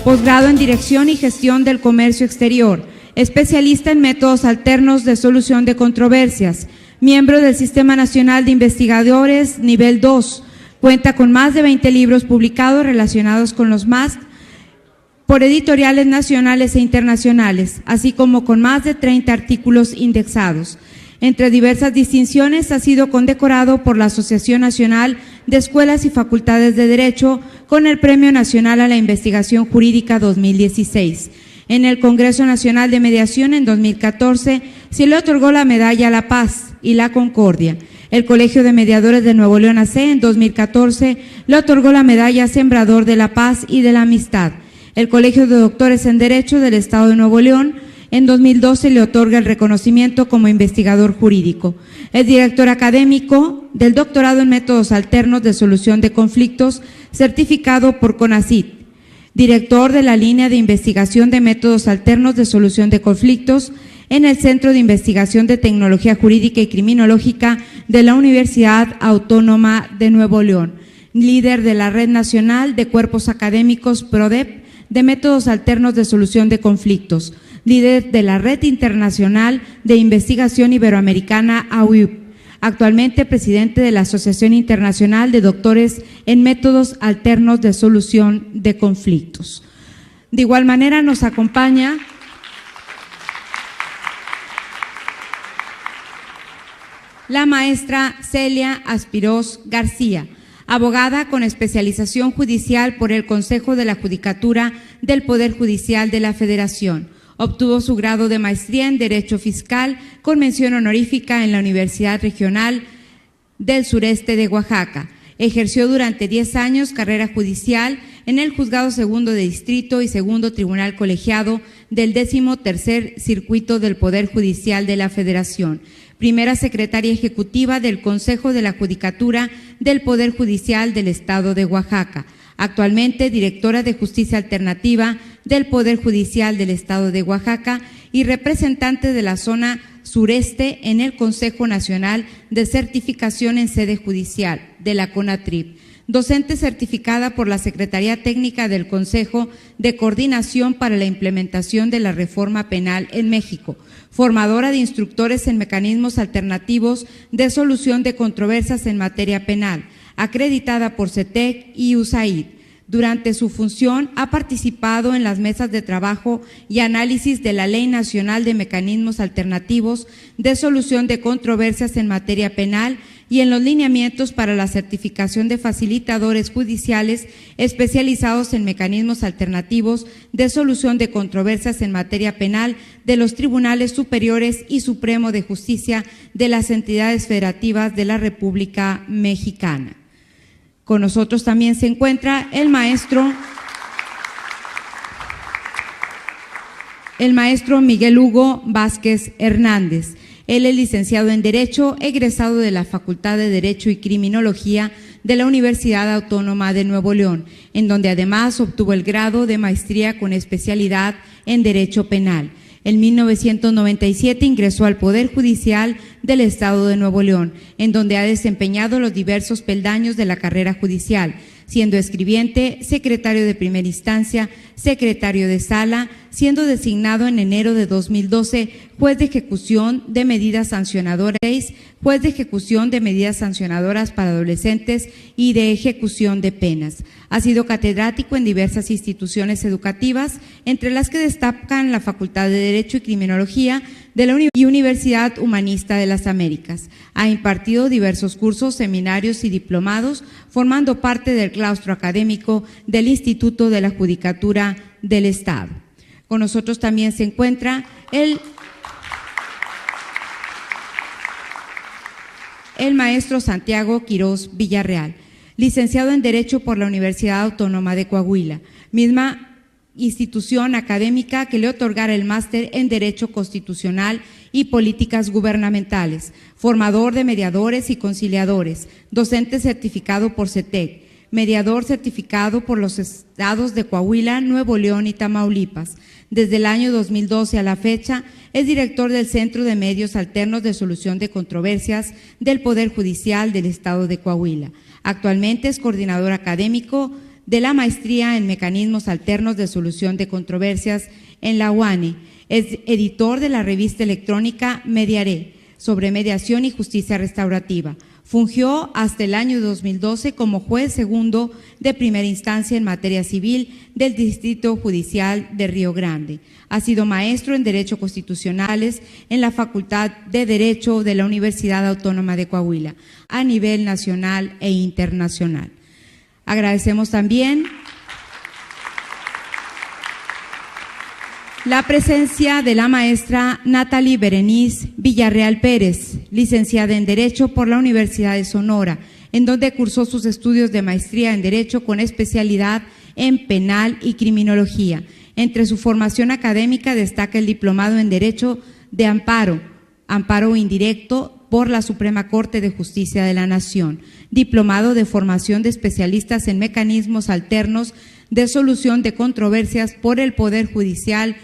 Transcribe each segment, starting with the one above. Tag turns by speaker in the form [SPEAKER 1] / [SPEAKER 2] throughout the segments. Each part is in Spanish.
[SPEAKER 1] posgrado en Dirección y Gestión del Comercio Exterior, especialista en métodos alternos de solución de controversias, miembro del Sistema Nacional de Investigadores Nivel 2, cuenta con más de 20 libros publicados relacionados con los MAST por editoriales nacionales e internacionales, así como con más de 30 artículos indexados. Entre diversas distinciones, ha sido condecorado por la Asociación Nacional de Escuelas y Facultades de Derecho con el Premio Nacional a la Investigación Jurídica 2016. En el Congreso Nacional de Mediación en 2014 se le otorgó la Medalla a la Paz y la Concordia. El Colegio de Mediadores de Nuevo León AC en 2014 le otorgó la Medalla Sembrador de la Paz y de la Amistad. El Colegio de Doctores en Derecho del Estado de Nuevo León en 2012 le otorga el reconocimiento como investigador jurídico. Es director académico del Doctorado en Métodos Alternos de Solución de Conflictos, certificado por CONACYT. Director de la línea de investigación de métodos alternos de solución de conflictos en el Centro de Investigación de Tecnología Jurídica y Criminológica de la Universidad Autónoma de Nuevo León. Líder de la Red Nacional de Cuerpos Académicos PRODEP de Métodos Alternos de Solución de Conflictos. Líder de la Red Internacional de Investigación Iberoamericana AUIP. Actualmente presidente de la Asociación Internacional de Doctores en Métodos Alternos de Solución de Conflictos. De igual manera nos acompaña la maestra Celia Aspirós García, abogada con especialización judicial por el Consejo de la Judicatura del Poder Judicial de la Federación. Obtuvo su grado de maestría en Derecho Fiscal con mención honorífica en la Universidad Regional del Sureste de Oaxaca. Ejerció durante 10 años carrera judicial en el Juzgado Segundo de Distrito y Segundo Tribunal Colegiado del 13º Circuito del Poder Judicial de la Federación. Primera secretaria ejecutiva del Consejo de la Judicatura del Poder Judicial del Estado de Oaxaca. Actualmente directora de Justicia Alternativa del Poder Judicial del Estado de Oaxaca y representante de la zona sureste en el Consejo Nacional de Certificación en Sede Judicial de la CONATRIP. Docente certificada por la Secretaría Técnica del Consejo de Coordinación para la Implementación de la Reforma Penal en México. Formadora de instructores en mecanismos alternativos de solución de controversias en materia penal, acreditada por CETEC y USAID. Durante su función ha participado en las mesas de trabajo y análisis de la Ley Nacional de Mecanismos Alternativos de Solución de Controversias en materia penal y en los lineamientos para la certificación de facilitadores judiciales especializados en mecanismos alternativos de solución de controversias en materia penal de los Tribunales Superiores y Supremo de Justicia de las entidades federativas de la República Mexicana. Con nosotros también se encuentra el maestro Miguel Hugo Vázquez Hernández. Él es licenciado en Derecho, egresado de la Facultad de Derecho y Criminología de la Universidad Autónoma de Nuevo León, en donde además obtuvo el grado de maestría con especialidad en Derecho Penal. En 1997 ingresó al Poder Judicial del Estado de Nuevo León, en donde ha desempeñado los diversos peldaños de la carrera judicial, siendo escribiente, secretario de primera instancia, secretario de sala, siendo designado en enero de 2012 juez de ejecución de medidas sancionadoras, juez de ejecución de medidas sancionadoras para adolescentes y de ejecución de penas. Ha sido catedrático en diversas instituciones educativas, entre las que destacan la Facultad de Derecho y Criminología de la Universidad Humanista de las Américas. Ha impartido diversos cursos, seminarios y diplomados, formando parte del claustro académico del Instituto de la Judicatura del Estado. Con nosotros también se encuentra el maestro Santiago Quirós Villarreal, licenciado en Derecho por la Universidad Autónoma de Coahuila, misma institución académica que le otorgara el máster en Derecho Constitucional y Políticas Gubernamentales, formador de mediadores y conciliadores, docente certificado por CETEC, mediador certificado por los estados de Coahuila, Nuevo León y Tamaulipas. Desde el año 2012 a la fecha, es director del Centro de Medios Alternos de Solución de Controversias del Poder Judicial del Estado de Coahuila. Actualmente es coordinador académico de la maestría en Mecanismos Alternos de Solución de Controversias en la UANE. Es editor de la revista electrónica Mediaré, sobre mediación y justicia restaurativa. Fungió hasta el año 2012 como juez segundo de primera instancia en materia civil del Distrito Judicial de Río Grande. Ha sido maestro en Derecho Constitucionales en la Facultad de Derecho de la Universidad Autónoma de Coahuila, a nivel nacional e internacional. Agradecemos también la presencia de la maestra Natalie Berenice Villarreal Pérez, licenciada en Derecho por la Universidad de Sonora, en donde cursó sus estudios de maestría en Derecho con especialidad en Penal y Criminología. Entre su formación académica destaca el diplomado en Derecho de Amparo Indirecto por la Suprema Corte de Justicia de la Nación, diplomado de formación de especialistas en mecanismos alternos de solución de controversias por el Poder Judicial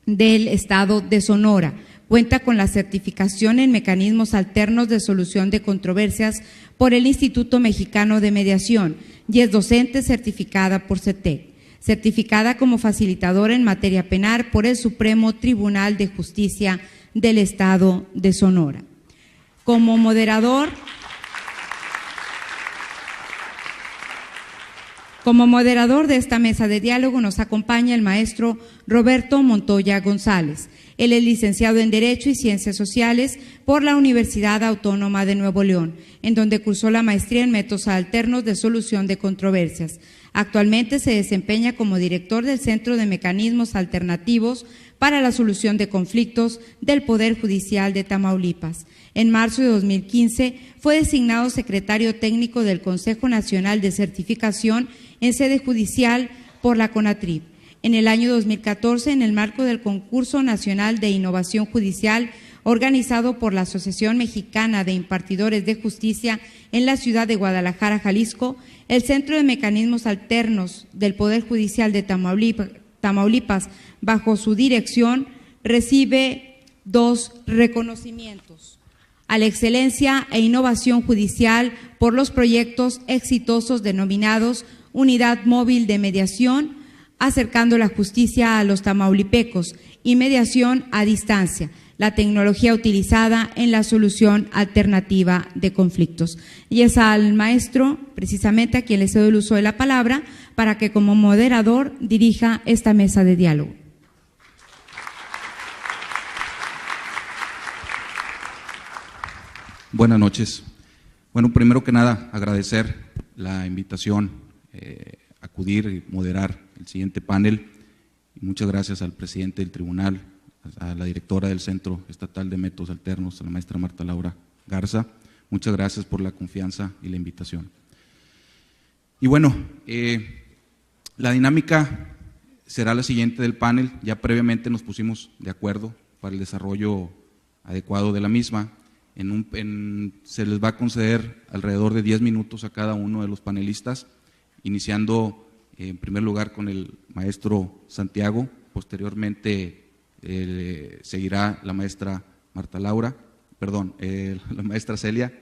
[SPEAKER 1] del Estado de Sonora. Cuenta con la certificación en mecanismos alternos de solución de controversias por el Instituto Mexicano de Mediación y es docente certificada por CETEC, certificada como facilitadora en materia penal por el Supremo Tribunal de Justicia del Estado de Sonora. Como moderador de esta mesa de diálogo nos acompaña el maestro Roberto Montoya González. Él es licenciado en Derecho y Ciencias Sociales por la Universidad Autónoma de Nuevo León, en donde cursó la maestría en métodos alternos de solución de controversias. Actualmente se desempeña como director del Centro de Mecanismos Alternativos para la Solución de Conflictos del Poder Judicial de Tamaulipas. En marzo de 2015 fue designado secretario técnico del Consejo Nacional de Certificación en sede judicial por la CONATRIP. En el año 2014, en el marco del Concurso Nacional de Innovación Judicial organizado por la Asociación Mexicana de Impartidores de Justicia en la ciudad de Guadalajara, Jalisco, el Centro de Mecanismos Alternos del Poder Judicial de Tamaulipas, bajo su dirección, recibe 2 reconocimientos: a la excelencia e innovación judicial por los proyectos exitosos denominados Unidad Móvil de Mediación, acercando la justicia a los tamaulipecos, y mediación a distancia, la tecnología utilizada en la solución alternativa de conflictos. Y es al maestro, precisamente, a quien le cedo el uso de la palabra para que como moderador dirija esta mesa de diálogo.
[SPEAKER 2] Buenas noches. Bueno, primero que nada, agradecer la invitación, acudir y moderar el siguiente panel. Y muchas gracias al presidente del tribunal, a la directora del Centro Estatal de Métodos Alternos, a la maestra Marta Laura Garza. Muchas gracias por la confianza y la invitación. Y bueno, la dinámica será la siguiente del panel. Ya previamente nos pusimos de acuerdo para el desarrollo adecuado de la misma. Se les va a conceder alrededor de 10 minutos a cada uno de los panelistas, iniciando en primer lugar con el maestro Santiago, posteriormente seguirá la maestra la maestra Celia,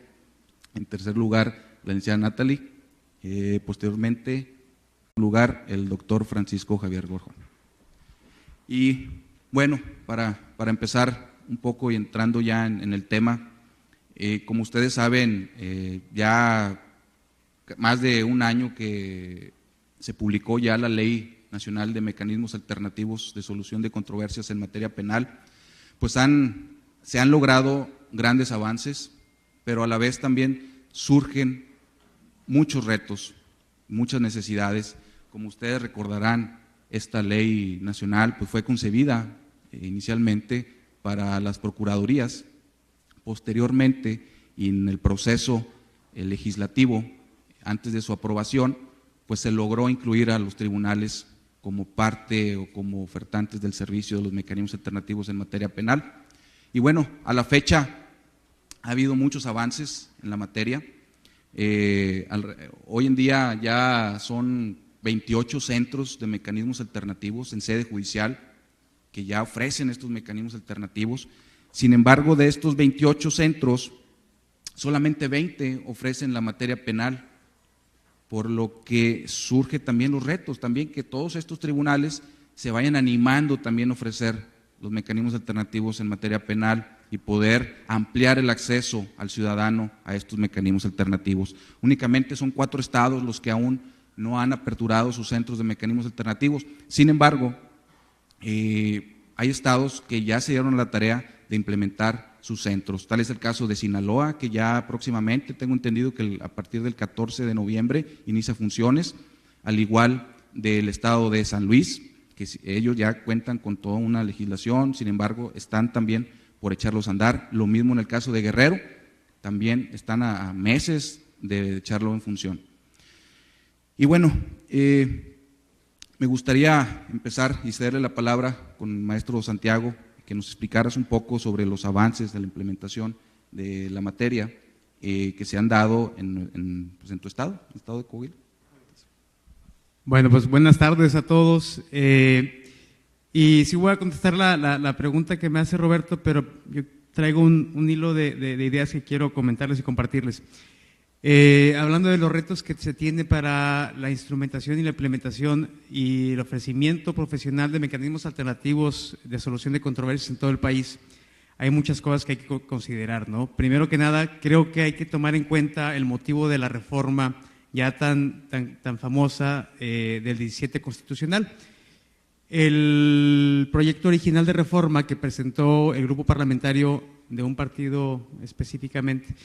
[SPEAKER 2] en tercer lugar la licenciada Natalie, posteriormente el doctor Francisco Javier Gorjón. Y bueno, para empezar un poco y entrando ya en el tema, como ustedes saben, ya más de un año que se publicó ya la Ley Nacional de Mecanismos Alternativos de Solución de Controversias en materia penal, pues se han logrado grandes avances, pero a la vez también surgen muchos retos, muchas necesidades. Como ustedes recordarán, esta ley nacional pues fue concebida inicialmente para las procuradurías. Posteriormente, y en el proceso legislativo, antes de su aprobación, pues se logró incluir a los tribunales como parte o como ofertantes del servicio de los mecanismos alternativos en materia penal. Y bueno, a la fecha ha habido muchos avances en la materia. Hoy en día ya son 28 centros de mecanismos alternativos en sede judicial que ya ofrecen estos mecanismos alternativos. Sin embargo, de estos 28 centros, solamente 20 ofrecen la materia penal. por lo que surge también los retos, también que todos estos tribunales se vayan animando también a ofrecer los mecanismos alternativos en materia penal y poder ampliar el acceso al ciudadano a estos mecanismos alternativos. Únicamente son 4 estados los que aún no han aperturado sus centros de mecanismos alternativos. Sin embargo, hay estados que ya se dieron a la tarea de implementar sus centros. Tal es el caso de Sinaloa, que ya próximamente, tengo entendido que a partir del 14 de noviembre inicia funciones, al igual del estado de San Luis, que ellos ya cuentan con toda una legislación, sin embargo, están también por echarlos a andar. Lo mismo en el caso de Guerrero, también están a meses de echarlo en función. Y bueno, me gustaría empezar y cederle la palabra con el maestro Santiago, que nos explicaras un poco sobre los avances de la implementación de la materia que se han dado en tu estado, el estado de Coahuila.
[SPEAKER 3] Bueno, pues buenas tardes a todos. Y sí voy a contestar la pregunta que me hace Roberto, pero yo traigo un hilo de ideas que quiero comentarles y compartirles. Hablando de los retos que se tiene para la instrumentación y la implementación y el ofrecimiento profesional de mecanismos alternativos de solución de controversias en todo el país, hay muchas cosas que hay que considerar, ¿no? Primero que nada, creo que hay que tomar en cuenta el motivo de la reforma ya tan famosa del 17 constitucional. El proyecto original de reforma que presentó el grupo parlamentario de un partido específicamente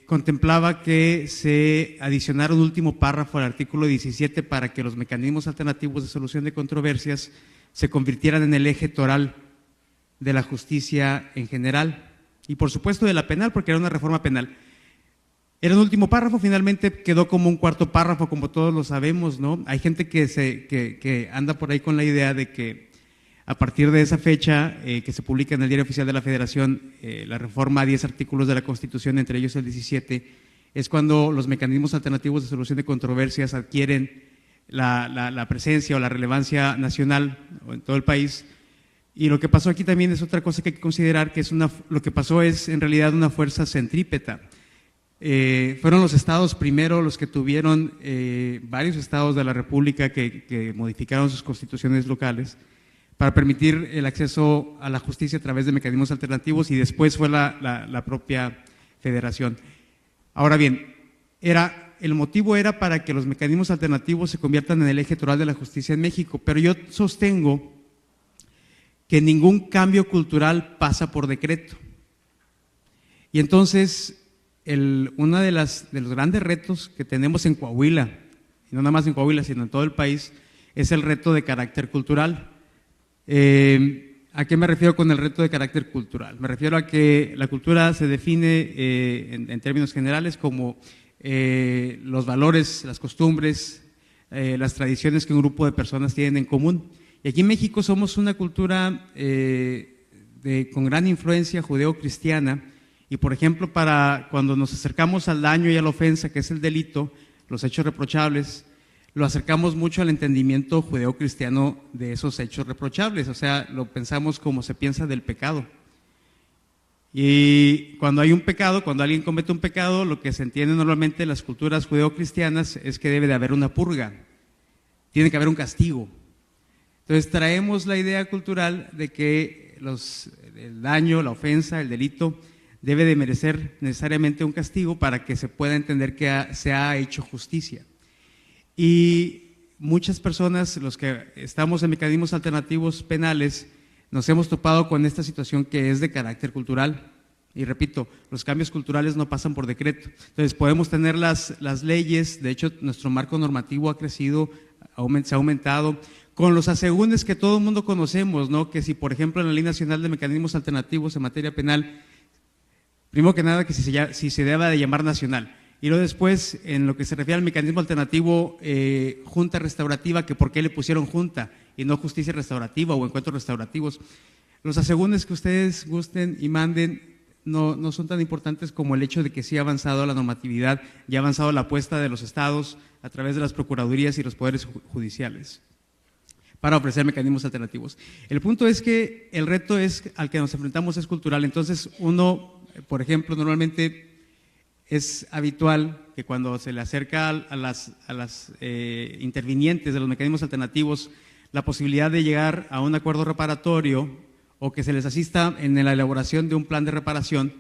[SPEAKER 3] contemplaba que se adicionara un último párrafo al artículo 17 para que los mecanismos alternativos de solución de controversias se convirtieran en el eje toral de la justicia en general y por supuesto de la penal, porque era una reforma penal. Era un último párrafo, finalmente quedó como un cuarto párrafo, como todos lo sabemos, ¿no? Hay gente que anda por ahí con la idea de que a partir de esa fecha que se publica en el Diario Oficial de la Federación, la reforma a 10 artículos de la Constitución, entre ellos el 17, es cuando los mecanismos alternativos de solución de controversias adquieren la presencia o la relevancia nacional en todo el país. Y lo que pasó aquí también es otra cosa que hay que considerar, que lo que pasó es en realidad una fuerza centrípeta. Fueron los estados primero los que tuvieron, varios estados de la República que modificaron sus constituciones locales para permitir el acceso a la justicia a través de mecanismos alternativos y después fue la propia federación. Ahora bien, el motivo era para que los mecanismos alternativos se conviertan en el eje toral de la justicia en México, pero yo sostengo que ningún cambio cultural pasa por decreto. Y entonces, uno de los grandes retos que tenemos en Coahuila, y no nada más en Coahuila, sino en todo el país, es el reto de carácter cultural. ¿A qué me refiero con el reto de carácter cultural? Me refiero a que la cultura se define en términos generales como los valores, las costumbres, las tradiciones que un grupo de personas tienen en común. Y aquí en México somos una cultura con gran influencia judeo-cristiana y, por ejemplo, para cuando nos acercamos al daño y a la ofensa, que es el delito, los hechos reprochables, lo acercamos mucho al entendimiento judeo-cristiano de esos hechos reprochables, o sea, lo pensamos como se piensa del pecado. Y cuando hay un pecado, cuando alguien comete un pecado, lo que se entiende normalmente en las culturas judeo-cristianas es que debe de haber una purga, tiene que haber un castigo. Entonces traemos la idea cultural de que el daño, la ofensa, el delito debe de merecer necesariamente un castigo para que se pueda entender que se ha hecho justicia. Y muchas personas, los que estamos en mecanismos alternativos penales, nos hemos topado con esta situación que es de carácter cultural. Y repito, los cambios culturales no pasan por decreto. Entonces podemos tener las leyes, de hecho nuestro marco normativo ha crecido, se ha aumentado, con los asegúnes que todo el mundo conocemos, ¿no? Que si por ejemplo en la Ley Nacional de Mecanismos Alternativos en materia penal, primero que nada que si se deba de llamar nacional. Y luego después, en lo que se refiere al mecanismo alternativo, junta restaurativa, que por qué le pusieron junta y no justicia restaurativa o encuentros restaurativos. Los asegúnes que ustedes gusten y manden no son tan importantes como el hecho de que sí ha avanzado la normatividad y ha avanzado la apuesta de los estados a través de las procuradurías y los poderes judiciales para ofrecer mecanismos alternativos. El punto es que el reto al que nos enfrentamos es cultural. Entonces uno, por ejemplo, normalmente es habitual que cuando se le acerca a las intervinientes de los mecanismos alternativos la posibilidad de llegar a un acuerdo reparatorio o que se les asista en la elaboración de un plan de reparación,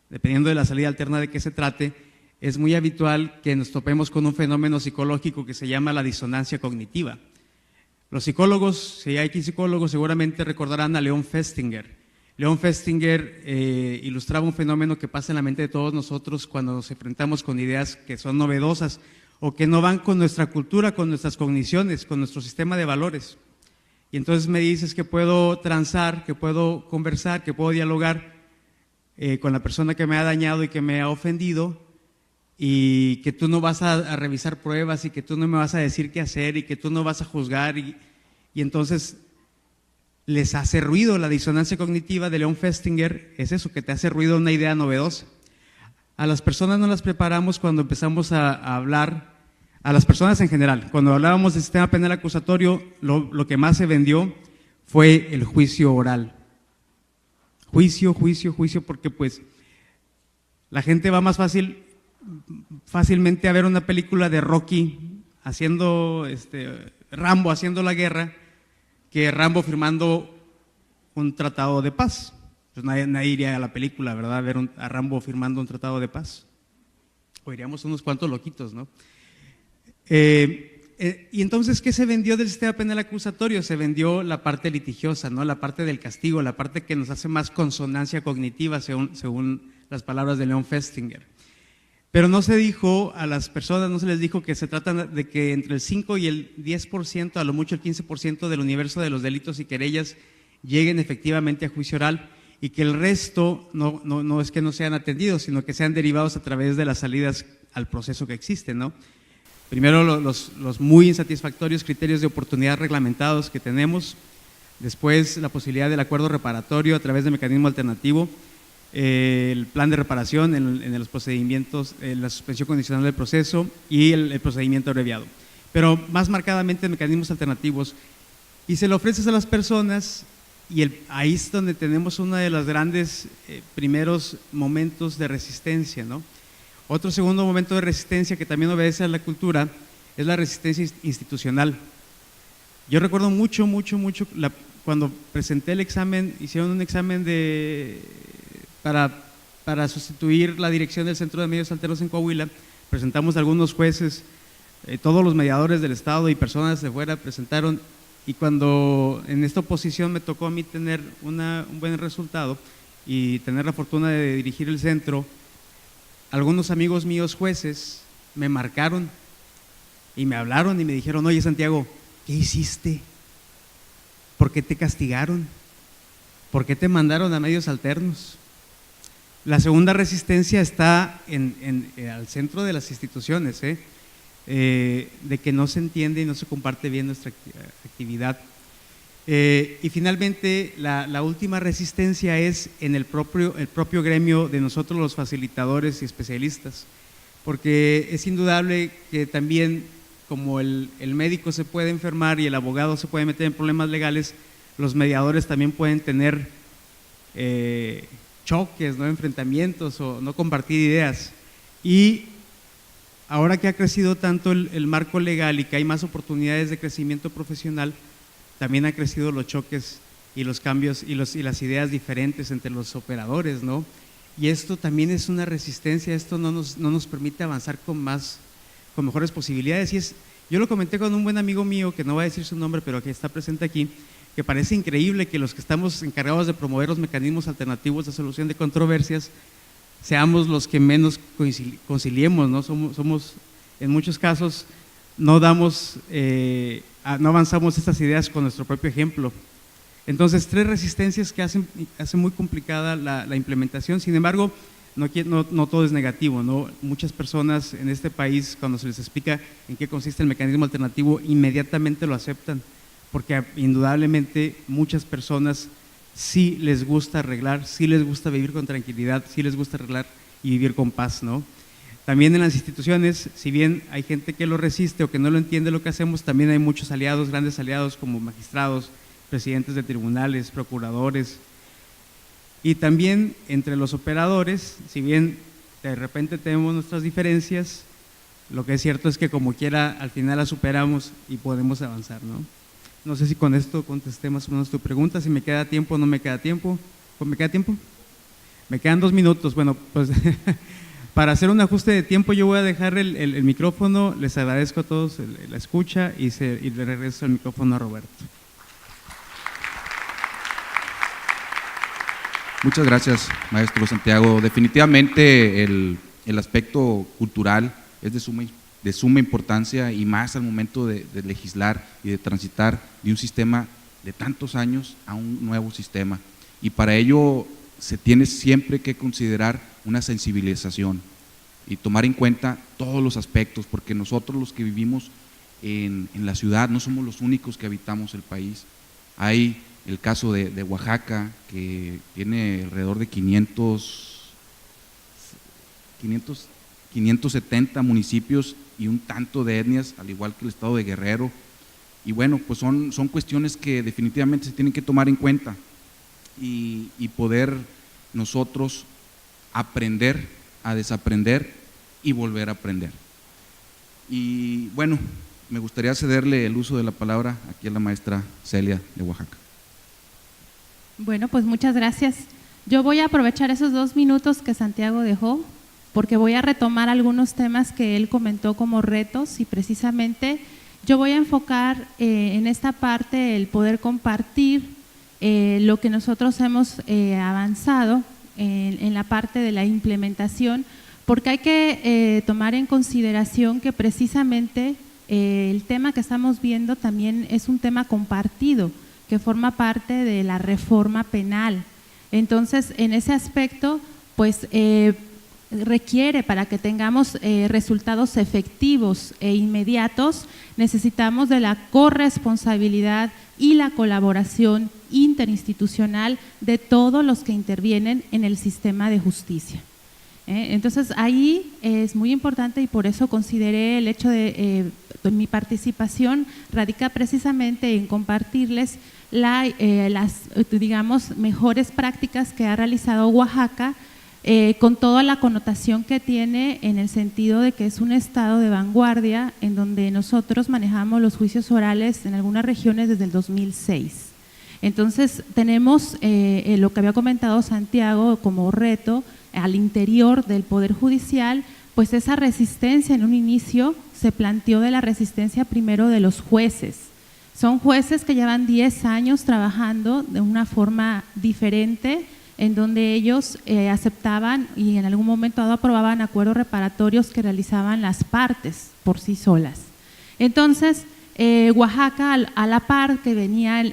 [SPEAKER 3] dependiendo de la salida alterna de que se trate, es muy habitual que nos topemos con un fenómeno psicológico que se llama la disonancia cognitiva. Los psicólogos, si hay aquí psicólogos, seguramente recordarán a Leon Festinger. Leon Festinger ilustraba un fenómeno que pasa en la mente de todos nosotros cuando nos enfrentamos con ideas que son novedosas o que no van con nuestra cultura, con nuestras cogniciones, con nuestro sistema de valores. Y entonces me dices que puedo transar, que puedo conversar, que puedo dialogar con la persona que me ha dañado y que me ha ofendido, y que tú no vas a revisar pruebas y que tú no me vas a decir qué hacer y que tú no vas a juzgar, y entonces les hace ruido. La disonancia cognitiva de Leon Festinger es eso, que te hace ruido una idea novedosa. A las personas no las preparamos cuando empezamos a hablar, a las personas en general. Cuando hablábamos del sistema penal acusatorio, lo que más se vendió fue el juicio oral. Juicio, porque pues la gente va más fácilmente a ver una película de Rocky haciendo, Rambo haciendo la guerra, que Rambo firmando un tratado de paz. Pues nadie iría a la película, ¿verdad?, a ver a Rambo firmando un tratado de paz. O iríamos unos cuantos loquitos, ¿no? Y entonces, ¿qué se vendió del sistema penal acusatorio? Se vendió la parte litigiosa, ¿no?, la parte del castigo, la parte que nos hace más consonancia cognitiva, según las palabras de Leon Festinger. Pero no se dijo a las personas, no se les dijo que se trata de que entre el 5 y el 10%, a lo mucho el 15% del universo de los delitos y querellas lleguen efectivamente a juicio oral, y que el resto no es que no sean atendidos, sino que sean derivados a través de las salidas al proceso que existen, ¿no? Primero los muy insatisfactorios criterios de oportunidad reglamentados que tenemos, después la posibilidad del acuerdo reparatorio a través de mecanismo alternativo, el plan de reparación en los procedimientos, la suspensión condicional del proceso y el procedimiento abreviado. Pero más marcadamente mecanismos alternativos, y se lo ofreces a las personas, y ahí es donde tenemos uno de los grandes primeros momentos de resistencia, ¿no? Otro segundo momento de resistencia que también obedece a la cultura es la resistencia institucional. Yo recuerdo mucho cuando presenté el examen, hicieron un examen para sustituir la dirección del Centro de Medios Alternos en Coahuila. Presentamos a algunos jueces, todos los mediadores del Estado y personas de fuera presentaron, y cuando en esta oposición me tocó a mí tener un buen resultado y tener la fortuna de dirigir el centro, algunos amigos míos jueces me marcaron y me hablaron y me dijeron: oye, Santiago, ¿qué hiciste? ¿Por qué te castigaron? ¿Por qué te mandaron a medios alternos? La segunda resistencia está al centro de las instituciones, de que no se entiende y no se comparte bien nuestra actividad. Y finalmente, la última resistencia es en el propio gremio de nosotros los facilitadores y especialistas, porque es indudable que también, como el médico se puede enfermar y el abogado se puede meter en problemas legales, los mediadores también pueden tener choques, ¿no?, enfrentamientos o no compartir ideas. Y ahora que ha crecido tanto el marco legal y que hay más oportunidades de crecimiento profesional, también han crecido los choques y los cambios y las ideas diferentes entre los operadores, ¿no? Y esto también es una resistencia, esto no nos permite avanzar con mejores posibilidades. Y yo lo comenté con un buen amigo mío, que no voy a decir su nombre, pero que está presente aquí, que parece increíble que los que estamos encargados de promover los mecanismos alternativos de solución de controversias seamos los que menos conciliemos, ¿no? Somos en muchos casos no avanzamos estas ideas con nuestro propio ejemplo. Entonces, tres resistencias que hacen muy complicada la implementación. Sin embargo, no todo es negativo, ¿no? Muchas personas en este país, cuando se les explica en qué consiste el mecanismo alternativo, inmediatamente lo aceptan, porque indudablemente muchas personas sí les gusta arreglar, sí les gusta vivir con tranquilidad, sí les gusta arreglar y vivir con paz, ¿no? También en las instituciones, si bien hay gente que lo resiste o que no lo entiende lo que hacemos, también hay muchos aliados, grandes aliados como magistrados, presidentes de tribunales, procuradores. Y también entre los operadores, si bien de repente tenemos nuestras diferencias, lo que es cierto es que como quiera al final las superamos y podemos avanzar, ¿no? No sé si con esto contesté más o menos tu pregunta, si me queda tiempo o no me queda tiempo. ¿Me queda tiempo? Me quedan 2 minutos, bueno, pues para hacer un ajuste de tiempo yo voy a dejar el micrófono, les agradezco a todos la escucha y le regreso el micrófono a Roberto.
[SPEAKER 2] Muchas gracias, maestro Santiago. Definitivamente el aspecto cultural es de suma importancia y más al momento de legislar y de transitar de un sistema de tantos años a un nuevo sistema. Y para ello se tiene siempre que considerar una sensibilización y tomar en cuenta todos los aspectos, porque nosotros los que vivimos en la ciudad no somos los únicos que habitamos el país. Hay el caso de Oaxaca, que tiene alrededor de 570 municipios y un tanto de etnias, al igual que el estado de Guerrero. Y bueno, pues son cuestiones que definitivamente se tienen que tomar en cuenta y poder nosotros aprender a desaprender y volver a aprender. Y bueno, me gustaría cederle el uso de la palabra aquí a la maestra Celia de Oaxaca.
[SPEAKER 4] Bueno, pues muchas gracias. Yo voy a aprovechar esos 2 minutos que Santiago dejó, porque voy a retomar algunos temas que él comentó como retos y precisamente yo voy a enfocar en esta parte el poder compartir lo que nosotros hemos avanzado en la parte de la implementación, porque hay que tomar en consideración que precisamente el tema que estamos viendo también es un tema compartido, que forma parte de la reforma penal. Entonces, en ese aspecto, pues requiere, para que tengamos resultados efectivos e inmediatos, necesitamos de la corresponsabilidad y la colaboración interinstitucional de todos los que intervienen en el sistema de justicia. Entonces, ahí es muy importante y por eso consideré el hecho de mi participación radica precisamente en compartirles las, digamos, mejores prácticas que ha realizado Oaxaca, con toda la connotación que tiene en el sentido de que es un estado de vanguardia en donde nosotros manejamos los juicios orales en algunas regiones desde el 2006. Entonces, tenemos lo que había comentado Santiago como reto al interior del Poder Judicial, pues esa resistencia en un inicio se planteó de la resistencia primero de los jueces. Son jueces que llevan 10 años trabajando de una forma diferente, en donde ellos aceptaban y en algún momento dado aprobaban acuerdos reparatorios que realizaban las partes por sí solas. Entonces, Oaxaca, a la par que venía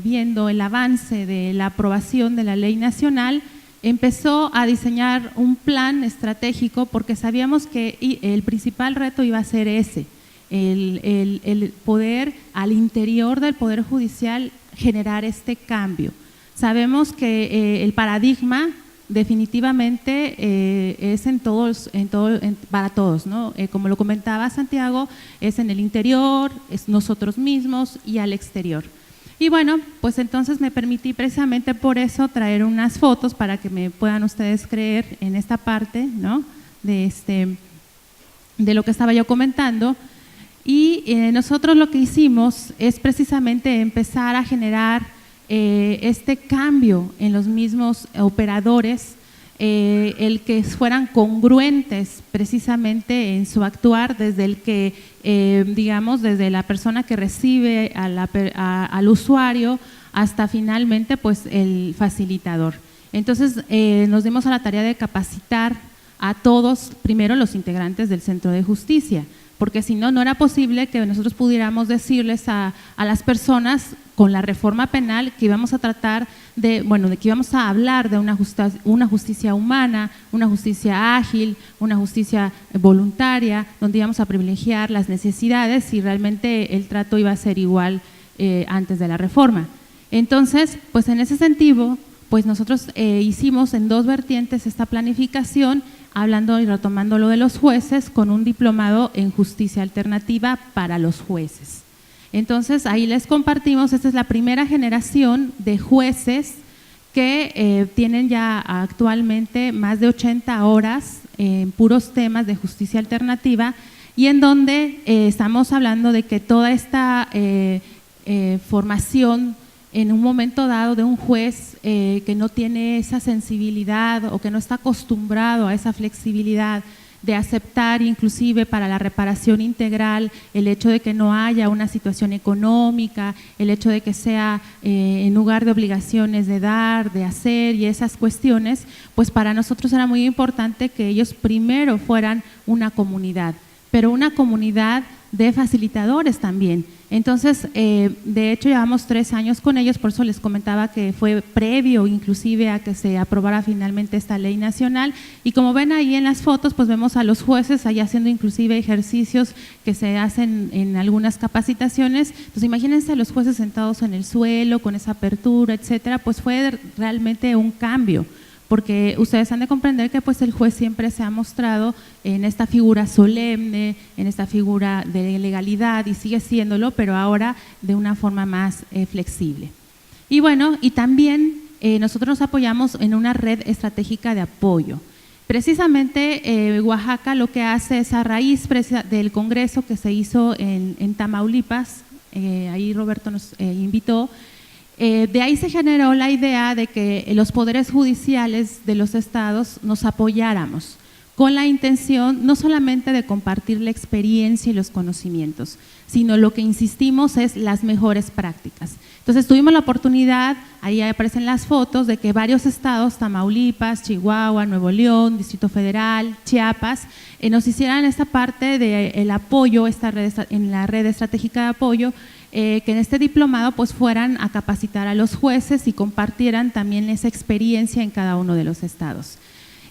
[SPEAKER 4] viendo el avance de la aprobación de la ley nacional, empezó a diseñar un plan estratégico porque sabíamos que el principal reto iba a ser ese, el poder al interior del Poder Judicial generar este cambio. Sabemos que el paradigma definitivamente es para todos, ¿no? Como lo comentaba Santiago, es en el interior, es nosotros mismos y al exterior. Y bueno, pues entonces me permití precisamente por eso traer unas fotos para que me puedan ustedes creer en esta parte, ¿no? de lo que estaba yo comentando. Y nosotros lo que hicimos es precisamente empezar a generar este cambio en los mismos operadores, el que fueran congruentes precisamente en su actuar, desde el que, digamos, desde la persona que recibe al usuario hasta finalmente pues el facilitador. Entonces nos dimos a la tarea de capacitar a todos, primero los integrantes del Centro de Justicia, porque si no, no era posible que nosotros pudiéramos decirles a las personas con la reforma penal que íbamos a tratar de que íbamos a hablar de una justicia humana, una justicia ágil, una justicia voluntaria, donde íbamos a privilegiar las necesidades y realmente el trato iba a ser igual antes de la reforma. Entonces, pues en ese sentido, pues nosotros hicimos en 2 vertientes esta planificación, hablando y retomando lo de los jueces, con un diplomado en justicia alternativa para los jueces. Entonces, ahí les compartimos, esta es la primera generación de jueces que tienen ya actualmente más de 80 horas en puros temas de justicia alternativa, y en donde estamos hablando de que toda esta formación en un momento dado de un juez que no tiene esa sensibilidad o que no está acostumbrado a esa flexibilidad de aceptar inclusive para la reparación integral el hecho de que no haya una situación económica, el hecho de que sea en lugar de obligaciones de dar, de hacer y esas cuestiones, pues para nosotros era muy importante que ellos primero fueran una comunidad, pero una comunidad de facilitadores también. Entonces, de hecho, llevamos 3 años con ellos, por eso les comentaba que fue previo inclusive a que se aprobara finalmente esta ley nacional, y como ven ahí en las fotos, pues vemos a los jueces ahí haciendo inclusive ejercicios que se hacen en algunas capacitaciones. Entonces, imagínense a los jueces sentados en el suelo, con esa apertura, etcétera, pues fue realmente un cambio, porque ustedes han de comprender que pues el juez siempre se ha mostrado en esta figura solemne, en esta figura de legalidad, y sigue siéndolo, pero ahora de una forma más flexible. Y bueno, y también nosotros nos apoyamos en una red estratégica de apoyo. Precisamente Oaxaca lo que hace es a raíz del congreso que se hizo en Tamaulipas, ahí Roberto nos invitó. De ahí se generó la idea de que los poderes judiciales de los estados nos apoyáramos con la intención no solamente de compartir la experiencia y los conocimientos, sino lo que insistimos es las mejores prácticas. Entonces tuvimos la oportunidad, ahí aparecen las fotos, de que varios estados, Tamaulipas, Chihuahua, Nuevo León, Distrito Federal, Chiapas, nos hicieran esta parte del apoyo, en la red estratégica de apoyo, que en este diplomado pues fueran a capacitar a los jueces y compartieran también esa experiencia en cada uno de los estados.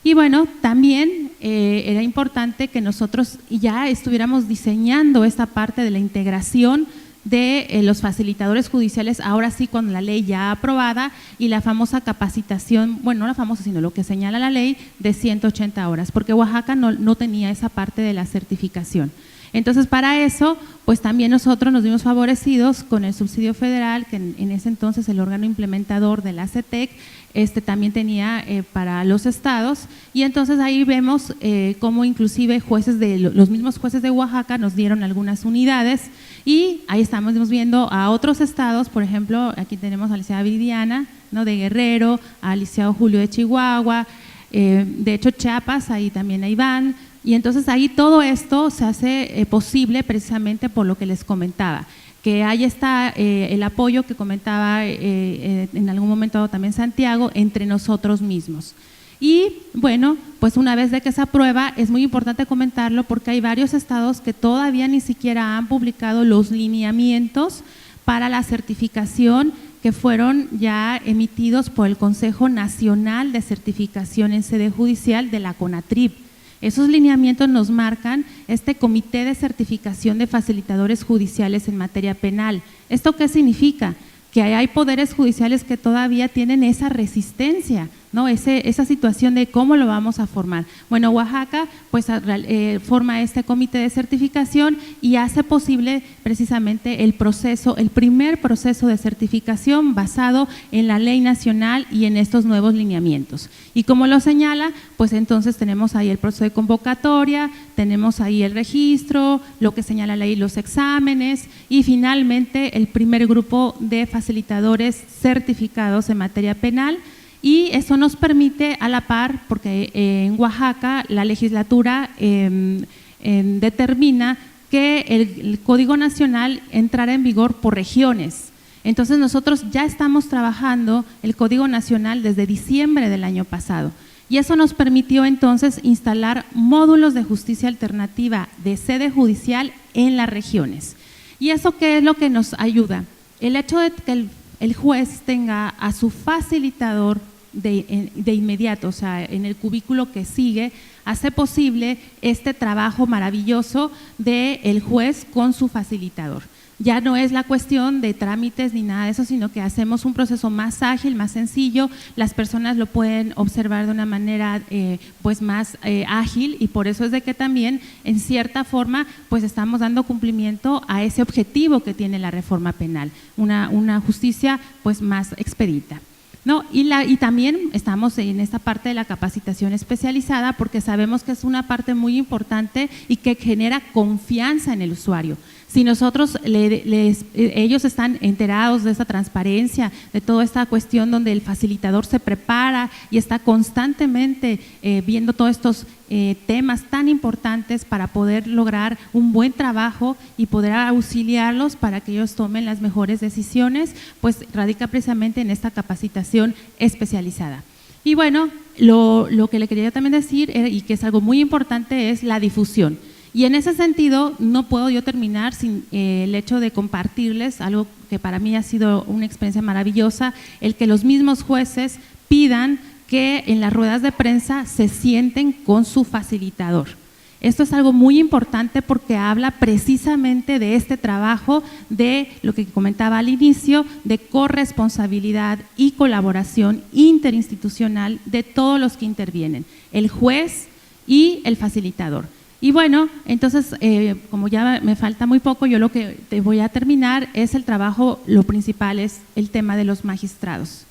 [SPEAKER 4] Y bueno, también era importante que nosotros ya estuviéramos diseñando esta parte de la integración de los facilitadores judiciales, ahora sí con la ley ya aprobada y la famosa capacitación, bueno, no la famosa, sino lo que señala la ley de 180 horas, porque Oaxaca no tenía esa parte de la certificación. Entonces, para eso, pues también nosotros nos vimos favorecidos con el subsidio federal, que en ese entonces el órgano implementador de la CETEC también tenía para los estados, y entonces ahí vemos cómo inclusive los mismos jueces de Oaxaca nos dieron algunas unidades, y ahí estamos viendo a otros estados, por ejemplo, aquí tenemos a la licenciada Viridiana, ¿no?, de Guerrero, al licenciado Julio de Chihuahua, de hecho Chiapas, ahí también ahí van. Y entonces ahí todo esto se hace posible precisamente por lo que les comentaba, que ahí está el apoyo que comentaba en algún momento también Santiago entre nosotros mismos. Y bueno, pues una vez de que se aprueba, es muy importante comentarlo porque hay varios estados que todavía ni siquiera han publicado los lineamientos para la certificación que fueron ya emitidos por el Consejo Nacional de Certificación en Sede Judicial de la CONATRIP. Esos lineamientos nos marcan este Comité de Certificación de Facilitadores Judiciales en materia penal. ¿Esto qué significa? Que hay poderes judiciales que todavía tienen esa resistencia, ¿no? Esa situación de cómo lo vamos a formar. Bueno, Oaxaca pues forma este comité de certificación y hace posible precisamente el primer proceso de certificación basado en la ley nacional y en estos nuevos lineamientos. Y como lo señala, pues entonces tenemos ahí el proceso de convocatoria, tenemos ahí el registro, lo que señala la ley, los exámenes y finalmente el primer grupo de facilitadores certificados en materia penal. Y eso nos permite a la par, porque en Oaxaca la legislatura determina que el Código Nacional entrará en vigor por regiones. Entonces nosotros ya estamos trabajando el Código Nacional desde diciembre del año pasado y eso nos permitió entonces instalar módulos de justicia alternativa de sede judicial en las regiones. ¿Y eso qué es lo que nos ayuda? El hecho de que el juez tenga a su facilitador de inmediato, o sea, en el cubículo que sigue, hace posible este trabajo maravilloso del juez con su facilitador. Ya no es la cuestión de trámites ni nada de eso, sino que hacemos un proceso más ágil, más sencillo, las personas lo pueden observar de una manera pues más ágil y por eso es de que también en cierta forma pues estamos dando cumplimiento a ese objetivo que tiene la reforma penal, una justicia pues más expedita. ¿no? Y también estamos en esta parte de la capacitación especializada porque sabemos que es una parte muy importante y que genera confianza en el usuario. Si nosotros ellos están enterados de esta transparencia, de toda esta cuestión donde el facilitador se prepara y está constantemente viendo todos estos temas tan importantes para poder lograr un buen trabajo y poder auxiliarlos para que ellos tomen las mejores decisiones, pues radica precisamente en esta capacitación especializada. Y bueno, lo que le quería también decir, y que es algo muy importante, es la difusión. Y en ese sentido, no puedo yo terminar sin el hecho de compartirles algo que para mí ha sido una experiencia maravillosa, el que los mismos jueces pidan que en las ruedas de prensa se sienten con su facilitador. Esto es algo muy importante porque habla precisamente de este trabajo, de lo que comentaba al inicio, de corresponsabilidad y colaboración interinstitucional de todos los que intervienen, el juez y el facilitador. Y bueno, entonces, como ya me falta muy poco, yo lo que te voy a terminar es el trabajo, lo principal es el tema de los magistrados.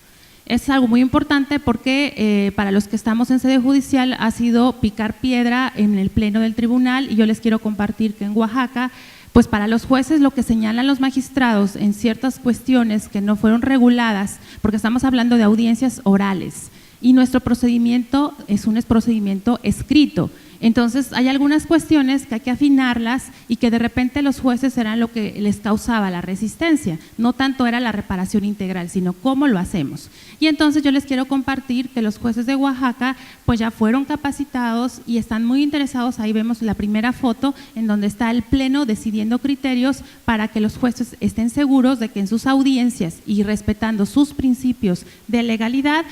[SPEAKER 4] Es algo muy importante porque para los que estamos en sede judicial ha sido picar piedra en el pleno del tribunal y yo les quiero compartir que en Oaxaca, pues para los jueces lo que señalan los magistrados en ciertas cuestiones que no fueron reguladas, porque estamos hablando de audiencias orales y nuestro procedimiento es un procedimiento escrito. Entonces, hay algunas cuestiones que hay que afinarlas y que de repente los jueces eran lo que les causaba la resistencia. No tanto era la reparación integral, sino cómo lo hacemos. Y entonces yo les quiero compartir que los jueces de Oaxaca pues ya fueron capacitados y están muy interesados. Ahí vemos la primera foto en donde está el pleno decidiendo criterios para que los jueces estén seguros de que en sus audiencias y respetando sus principios de legalidad,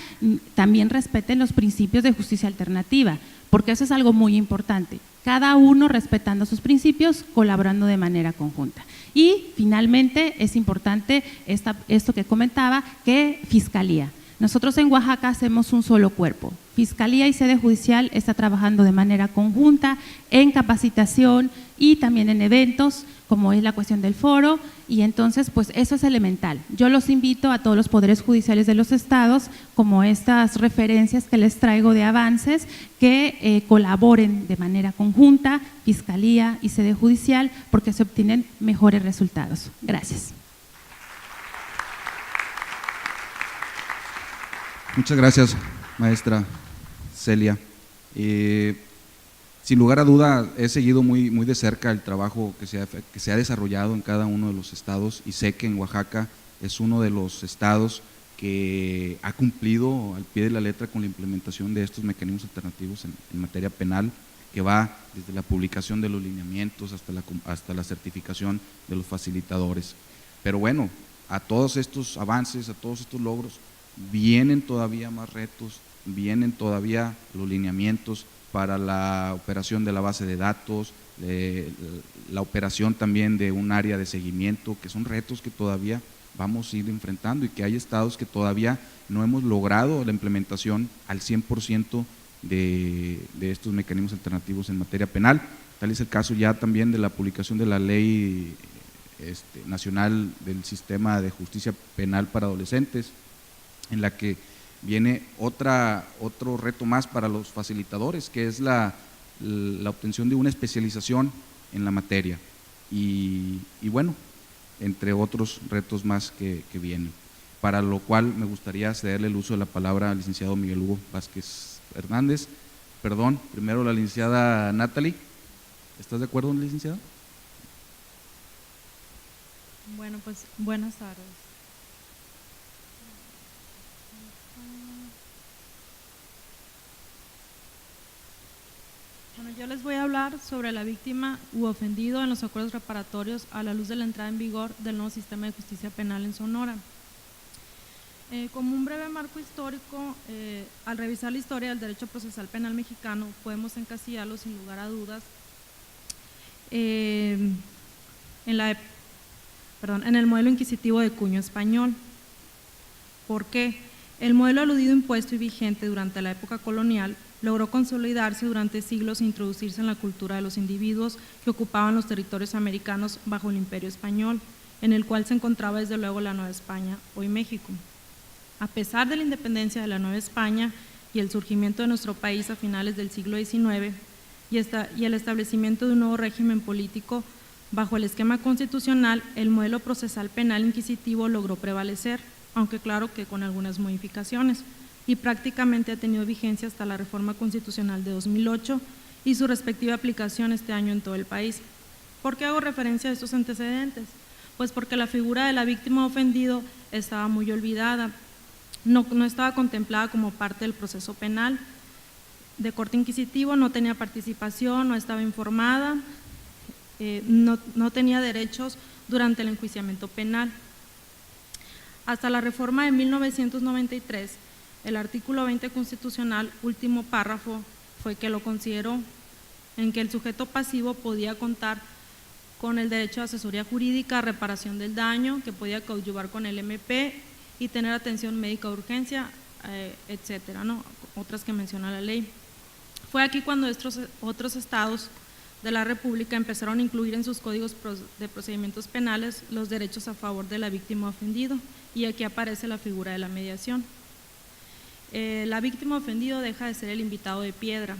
[SPEAKER 4] también respeten los principios de justicia alternativa. Porque eso es algo muy importante, cada uno respetando sus principios, colaborando de manera conjunta. Y finalmente es importante esto que comentaba, que Fiscalía. Nosotros en Oaxaca hacemos un solo cuerpo. Fiscalía y sede judicial está trabajando de manera conjunta en capacitación y también en eventos, como es la cuestión del foro, y entonces pues eso es elemental. Yo los invito a todos los poderes judiciales de los estados, como estas referencias que les traigo de avances, que colaboren de manera conjunta, Fiscalía y sede judicial, porque se obtienen mejores resultados. Gracias.
[SPEAKER 2] Muchas gracias, maestra Celia. Sin lugar a duda, he seguido muy de cerca el trabajo que se ha desarrollado en cada uno de los estados y sé que en Oaxaca es uno de los estados que ha cumplido al pie de la letra con la implementación de estos mecanismos alternativos en materia penal, que va desde la publicación de los lineamientos hasta la certificación de los facilitadores. Pero bueno, a todos estos avances, a todos estos logros, vienen todavía más retos, vienen todavía los lineamientos para la operación de la base de datos, la operación también de un área de seguimiento, que son retos que todavía vamos a ir enfrentando y que hay estados que todavía no hemos logrado la implementación al 100% de estos mecanismos alternativos en materia penal. Tal es el caso ya también de la publicación de la Ley Nacional del Sistema de Justicia Penal para Adolescentes, en la que viene otro reto más para los facilitadores, que es la obtención de una especialización en la materia y bueno, entre otros retos más que vienen, para lo cual me gustaría cederle el uso de la palabra al licenciado Miguel Hugo Vázquez Hernández. Perdón, primero la licenciada Natalie. ¿Estás de acuerdo, licenciada?
[SPEAKER 5] Bueno, pues buenas tardes. Bueno, yo les voy a hablar sobre la víctima u ofendido en los acuerdos reparatorios a la luz de la entrada en vigor del nuevo sistema de justicia penal en Sonora. Como un breve marco histórico, al revisar la historia del derecho procesal penal mexicano, podemos encasillarlo sin lugar a dudas en el modelo inquisitivo de cuño español. ¿Por qué? El modelo aludido, impuesto y vigente durante la época colonial logró consolidarse durante siglos e introducirse en la cultura de los individuos que ocupaban los territorios americanos bajo el Imperio Español, en el cual se encontraba desde luego la Nueva España, hoy México. A pesar de la independencia de la Nueva España y el surgimiento de nuestro país a finales del siglo XIX y el establecimiento de un nuevo régimen político, bajo el esquema constitucional, el modelo procesal penal inquisitivo logró prevalecer, aunque claro que con algunas modificaciones, y prácticamente ha tenido vigencia hasta la reforma constitucional de 2008 y su respectiva aplicación este año en todo el país. ¿Por qué hago referencia a estos antecedentes? Pues porque la figura de la víctima ofendido estaba muy olvidada, no estaba contemplada como parte del proceso penal de corte inquisitivo, no tenía participación, no estaba informada, no tenía derechos durante el enjuiciamiento penal. Hasta la reforma de 1993, el artículo 20 constitucional, último párrafo, fue que lo consideró, en que el sujeto pasivo podía contar con el derecho de asesoría jurídica, reparación del daño, que podía coadyuvar con el MP y tener atención médica de urgencia, etcétera, ¿no? Otras que menciona la ley. Fue aquí cuando otros estados de la República empezaron a incluir en sus códigos de procedimientos penales los derechos a favor de la víctima ofendido, y aquí aparece la figura de la mediación. La víctima ofendido deja de ser el invitado de piedra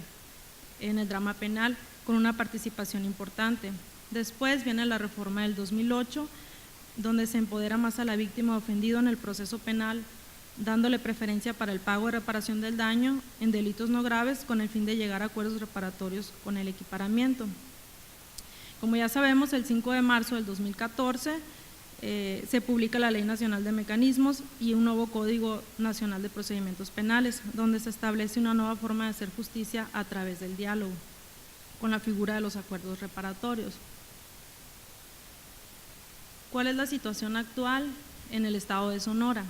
[SPEAKER 5] en el drama penal con una participación importante. Después viene la reforma del 2008, donde se empodera más a la víctima ofendido en el proceso penal, dándole preferencia para el pago de reparación del daño en delitos no graves con el fin de llegar a acuerdos reparatorios con el equiparamiento. Como ya sabemos, el 5 de marzo del 2014 se publica la Ley Nacional de Mecanismos y un nuevo Código Nacional de Procedimientos Penales, donde se establece una nueva forma de hacer justicia a través del diálogo, con la figura de los acuerdos reparatorios. ¿Cuál es la situación actual en el estado de Sonora?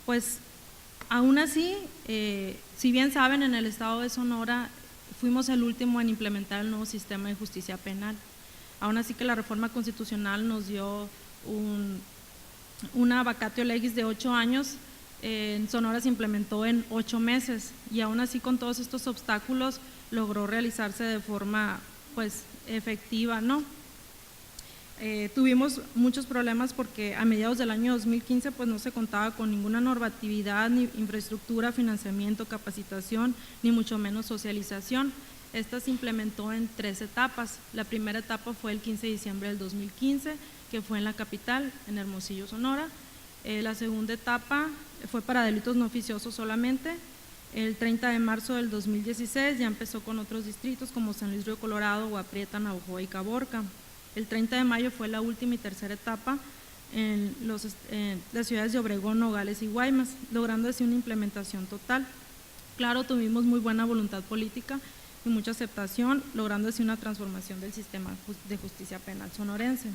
[SPEAKER 5] Pues aún así, si bien saben, en el estado de Sonora fuimos el último en implementar el nuevo sistema de justicia penal. Aún así que la reforma constitucional nos dio una vacatio legis de 8 años, en Sonora se implementó en 8 meses y aún así con todos estos obstáculos logró realizarse de forma pues efectiva, ¿no? Tuvimos muchos problemas porque a mediados del año 2015 pues no se contaba con ninguna normatividad, ni infraestructura, financiamiento, capacitación, ni mucho menos socialización. Esta se implementó en 3 etapas. La primera etapa fue el 15 de diciembre del 2015, que fue en la capital, en Hermosillo, Sonora. La segunda etapa fue para delitos no oficiosos solamente. El 30 de marzo del 2016 ya empezó con otros distritos como San Luis Río Colorado, Agua Prieta, Navojoa y Caborca. El 30 de mayo fue la última y tercera etapa en las ciudades de Obregón, Nogales y Guaymas, logrando así una implementación total. Claro, tuvimos muy buena voluntad política y mucha aceptación, logrando así una transformación del sistema de justicia penal sonorense.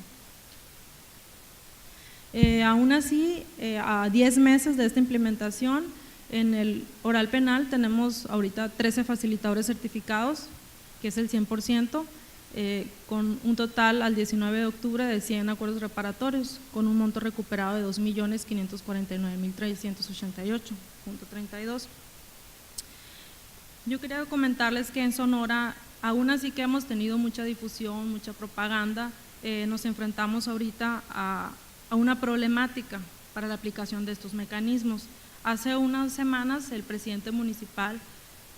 [SPEAKER 5] Aún así, a 10 meses de esta implementación, en el oral penal tenemos ahorita 13 facilitadores certificados, que es el 100%, con un total al 19 de octubre de 100 acuerdos reparatorios, con un monto recuperado de 2.549.388.32. Yo quería comentarles que en Sonora, aún así que hemos tenido mucha difusión, mucha propaganda, nos enfrentamos ahorita a una problemática para la aplicación de estos mecanismos. Hace unas semanas el presidente municipal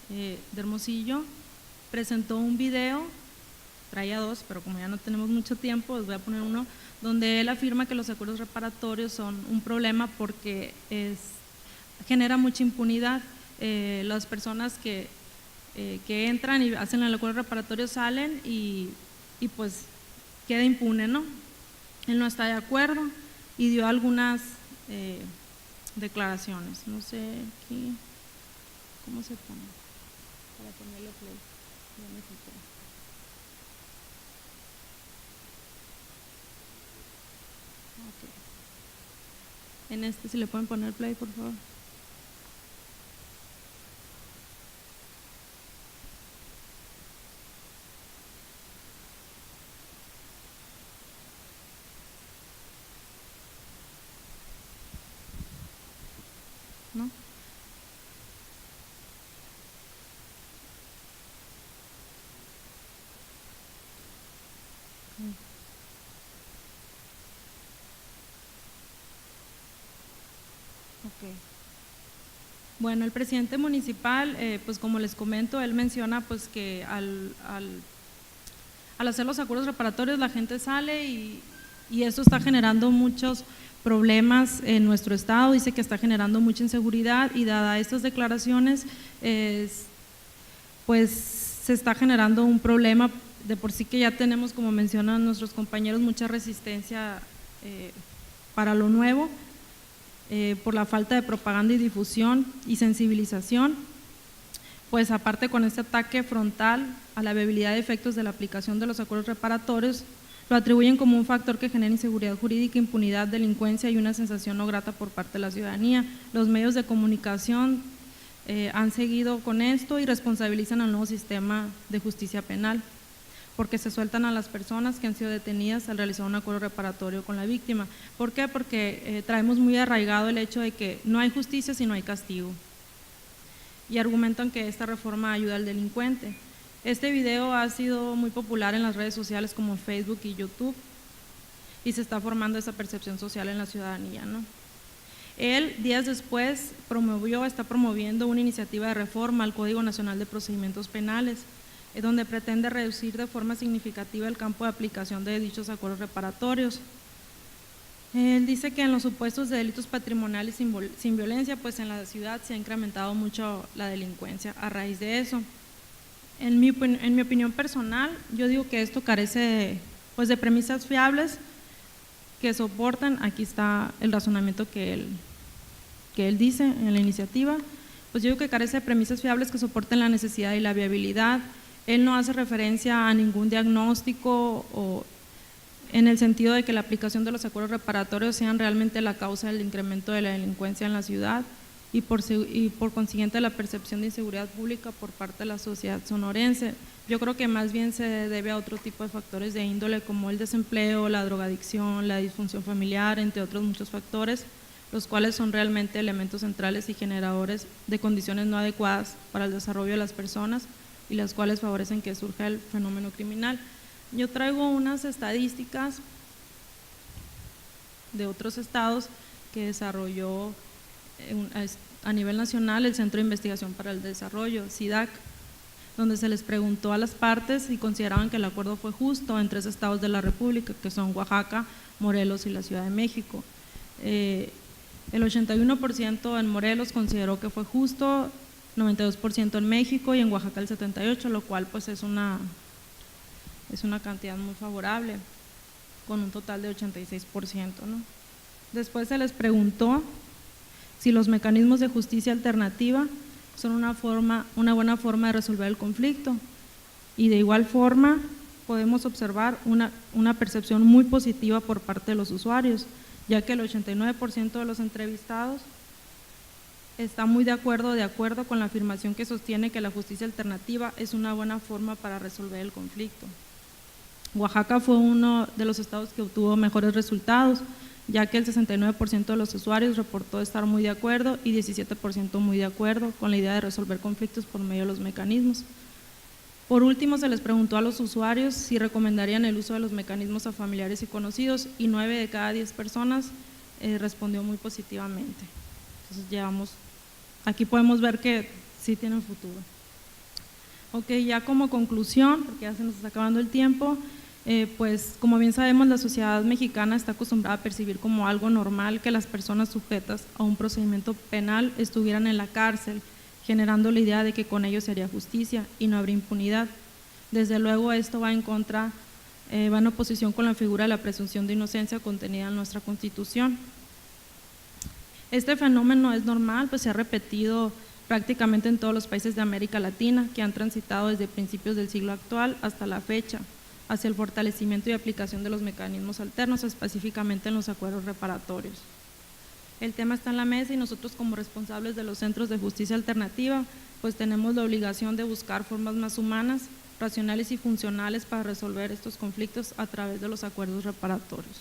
[SPEAKER 5] de Hermosillo presentó un video, traía 2, pero como ya no tenemos mucho tiempo, les voy a poner uno, donde él afirma que los acuerdos reparatorios son un problema porque genera mucha impunidad. Las personas que entran y hacen el acuerdo reparatorio salen y pues queda impune, ¿no? Él no está de acuerdo y dio algunas declaraciones. No sé aquí, ¿cómo se pone? Para ponerle play. Ya me quité. Okay. En este, si le pueden poner play, por favor. ¿No? Ok. Bueno, el presidente municipal, pues como les comento, él menciona pues que al hacer los acuerdos reparatorios la gente sale y eso está generando muchos problemas en nuestro estado, dice que está generando mucha inseguridad y dada estas declaraciones, pues se está generando un problema de por sí que ya tenemos, como mencionan nuestros compañeros, mucha resistencia para lo nuevo, por la falta de propaganda y difusión y sensibilización, pues aparte con este ataque frontal a la viabilidad de efectos de la aplicación de los acuerdos reparatorios, lo atribuyen como un factor que genera inseguridad jurídica, impunidad, delincuencia y una sensación no grata por parte de la ciudadanía. Los medios de comunicación han seguido con esto y responsabilizan al nuevo sistema de justicia penal, porque se sueltan a las personas que han sido detenidas al realizar un acuerdo reparatorio con la víctima. ¿Por qué? Porque traemos muy arraigado el hecho de que no hay justicia si no hay castigo, y argumentan que esta reforma ayuda al delincuente. Este video ha sido muy popular en las redes sociales como Facebook y YouTube y se está formando esa percepción social en la ciudadanía, ¿no? Él, días después, está promoviendo una iniciativa de reforma al Código Nacional de Procedimientos Penales, donde pretende reducir de forma significativa el campo de aplicación de dichos acuerdos reparatorios. Él dice que en los supuestos de delitos patrimoniales sin violencia, pues en la ciudad se ha incrementado mucho la delincuencia a raíz de eso. En mi opinión personal, yo digo que esto carece pues de premisas fiables que soportan, aquí está el razonamiento que él dice en la iniciativa, pues yo digo que carece de premisas fiables que soporten la necesidad y la viabilidad. Él no hace referencia a ningún diagnóstico o en el sentido de que la aplicación de los acuerdos reparatorios sean realmente la causa del incremento de la delincuencia en la ciudad y por consiguiente la percepción de inseguridad pública por parte de la sociedad sonorense. Yo creo que más bien se debe a otro tipo de factores de índole como el desempleo, la drogadicción, la disfunción familiar, entre otros muchos factores, los cuales son realmente elementos centrales y generadores de condiciones no adecuadas para el desarrollo de las personas y las cuales favorecen que surja el fenómeno criminal. Yo traigo unas estadísticas de otros estados que desarrolló a nivel nacional el Centro de Investigación para el Desarrollo, CIDAC, donde se les preguntó a las partes si consideraban que el acuerdo fue justo en 3 estados de la República, que son Oaxaca, Morelos y la Ciudad de México. El 81% en Morelos consideró que fue justo, 92% en México y en Oaxaca el 78%, lo cual pues es una cantidad muy favorable, con un total de 86%, ¿no? Después se les preguntó si los mecanismos de justicia alternativa son una buena forma de resolver el conflicto, y de igual forma podemos observar una percepción muy positiva por parte de los usuarios, ya que el 89% de los entrevistados está muy de acuerdo con la afirmación que sostiene que la justicia alternativa es una buena forma para resolver el conflicto. Oaxaca fue uno de los estados que obtuvo mejores resultados, ya que el 69% de los usuarios reportó estar muy de acuerdo y 17% muy de acuerdo con la idea de resolver conflictos por medio de los mecanismos. Por último, se les preguntó a los usuarios si recomendarían el uso de los mecanismos a familiares y conocidos, y 9 de cada 10 personas respondió muy positivamente. Entonces aquí podemos ver que sí tienen futuro. Ok, ya como conclusión, porque ya se nos está acabando el tiempo, pues como bien sabemos, la sociedad mexicana está acostumbrada a percibir como algo normal que las personas sujetas a un procedimiento penal estuvieran en la cárcel, generando la idea de que con ello se haría justicia y no habría impunidad. Desde luego esto va en oposición con la figura de la presunción de inocencia contenida en nuestra Constitución. Este fenómeno es normal, pues se ha repetido prácticamente en todos los países de América Latina que han transitado desde principios del siglo actual hasta la fecha hacia el fortalecimiento y aplicación de los mecanismos alternos, específicamente en los acuerdos reparatorios. El tema está en la mesa y nosotros como responsables de los centros de justicia alternativa pues tenemos la obligación de buscar formas más humanas, racionales y funcionales para resolver estos conflictos a través de los acuerdos reparatorios.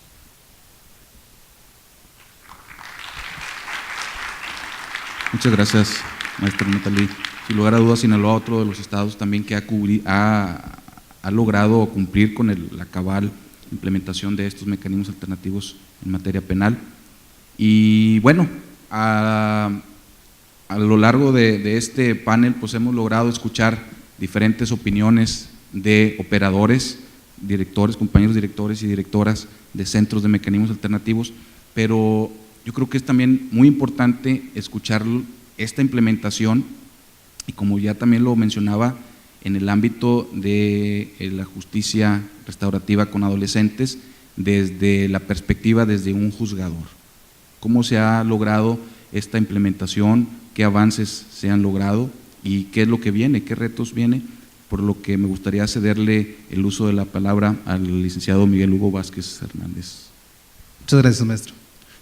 [SPEAKER 2] Muchas gracias, maestra Natalie. Sin lugar a dudas, Sinaloa, otro de los estados también que ha logrado cumplir con la cabal implementación de estos mecanismos alternativos en materia penal. Y bueno, a lo largo de este panel pues hemos logrado escuchar diferentes opiniones de operadores, directores, compañeros directores y directoras de centros de mecanismos alternativos, pero yo creo que es también muy importante escuchar esta implementación y, como ya también lo mencionaba, en el ámbito de la justicia restaurativa con adolescentes, desde la perspectiva desde un juzgador. ¿Cómo se ha logrado esta implementación? ¿Qué avances se han logrado? ¿Y qué es lo que viene? ¿Qué retos viene? Por lo que me gustaría cederle el uso de la palabra al licenciado Miguel Hugo Vázquez Hernández.
[SPEAKER 6] Muchas gracias, maestro.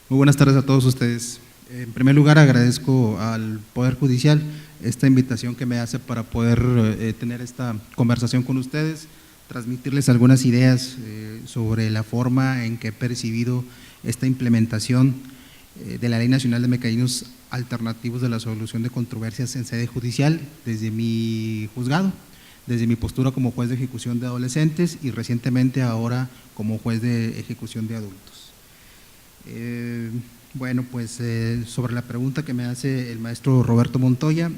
[SPEAKER 6] Muy buenas tardes a todos ustedes. En primer lugar, agradezco al Poder Judicial esta invitación que me hace para poder tener esta conversación con ustedes, transmitirles algunas ideas sobre la forma en que he percibido esta implementación de la Ley Nacional de Mecanismos Alternativos de la Solución de Controversias en sede judicial desde mi juzgado, desde mi postura como juez de ejecución de adolescentes y recientemente ahora como juez de ejecución de adultos. Bueno, pues sobre la pregunta que me hace el maestro Roberto Montoya,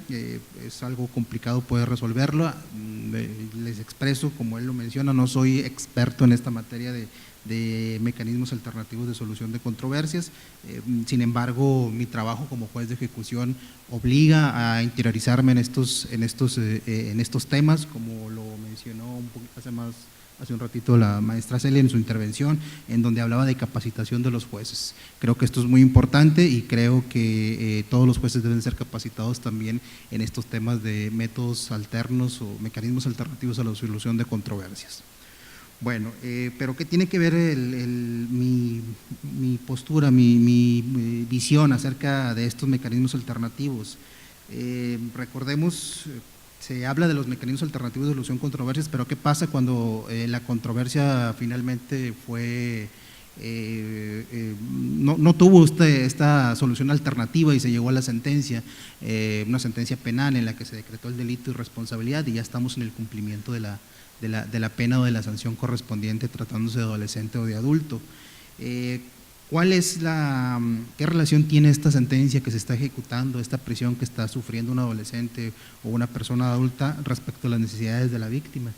[SPEAKER 6] es algo complicado poder resolverlo. Les expreso, como él lo menciona, no soy experto en esta materia de mecanismos alternativos de solución de controversias, sin embargo mi trabajo como juez de ejecución obliga a interiorizarme en estos temas, como lo mencionó un poquito hace un ratito la maestra Celia en su intervención, en donde hablaba de capacitación de los jueces. Creo que esto es muy importante y creo que todos los jueces deben ser capacitados también en estos temas de métodos alternos o mecanismos alternativos a la solución de controversias. Bueno, pero ¿qué tiene que ver mi postura, mi visión acerca de estos mecanismos alternativos? Recordemos, se habla de los mecanismos alternativos de solución de controversias, pero ¿qué pasa cuando la controversia finalmente fue, no tuvo esta solución alternativa y se llegó a la sentencia, una sentencia penal en la que se decretó el delito y responsabilidad y ya estamos en el cumplimiento de la pena o de la sanción correspondiente tratándose de adolescente o de adulto? ¿Qué relación tiene esta sentencia que se está ejecutando, esta prisión que está sufriendo un adolescente o una persona adulta respecto a las necesidades de la víctima?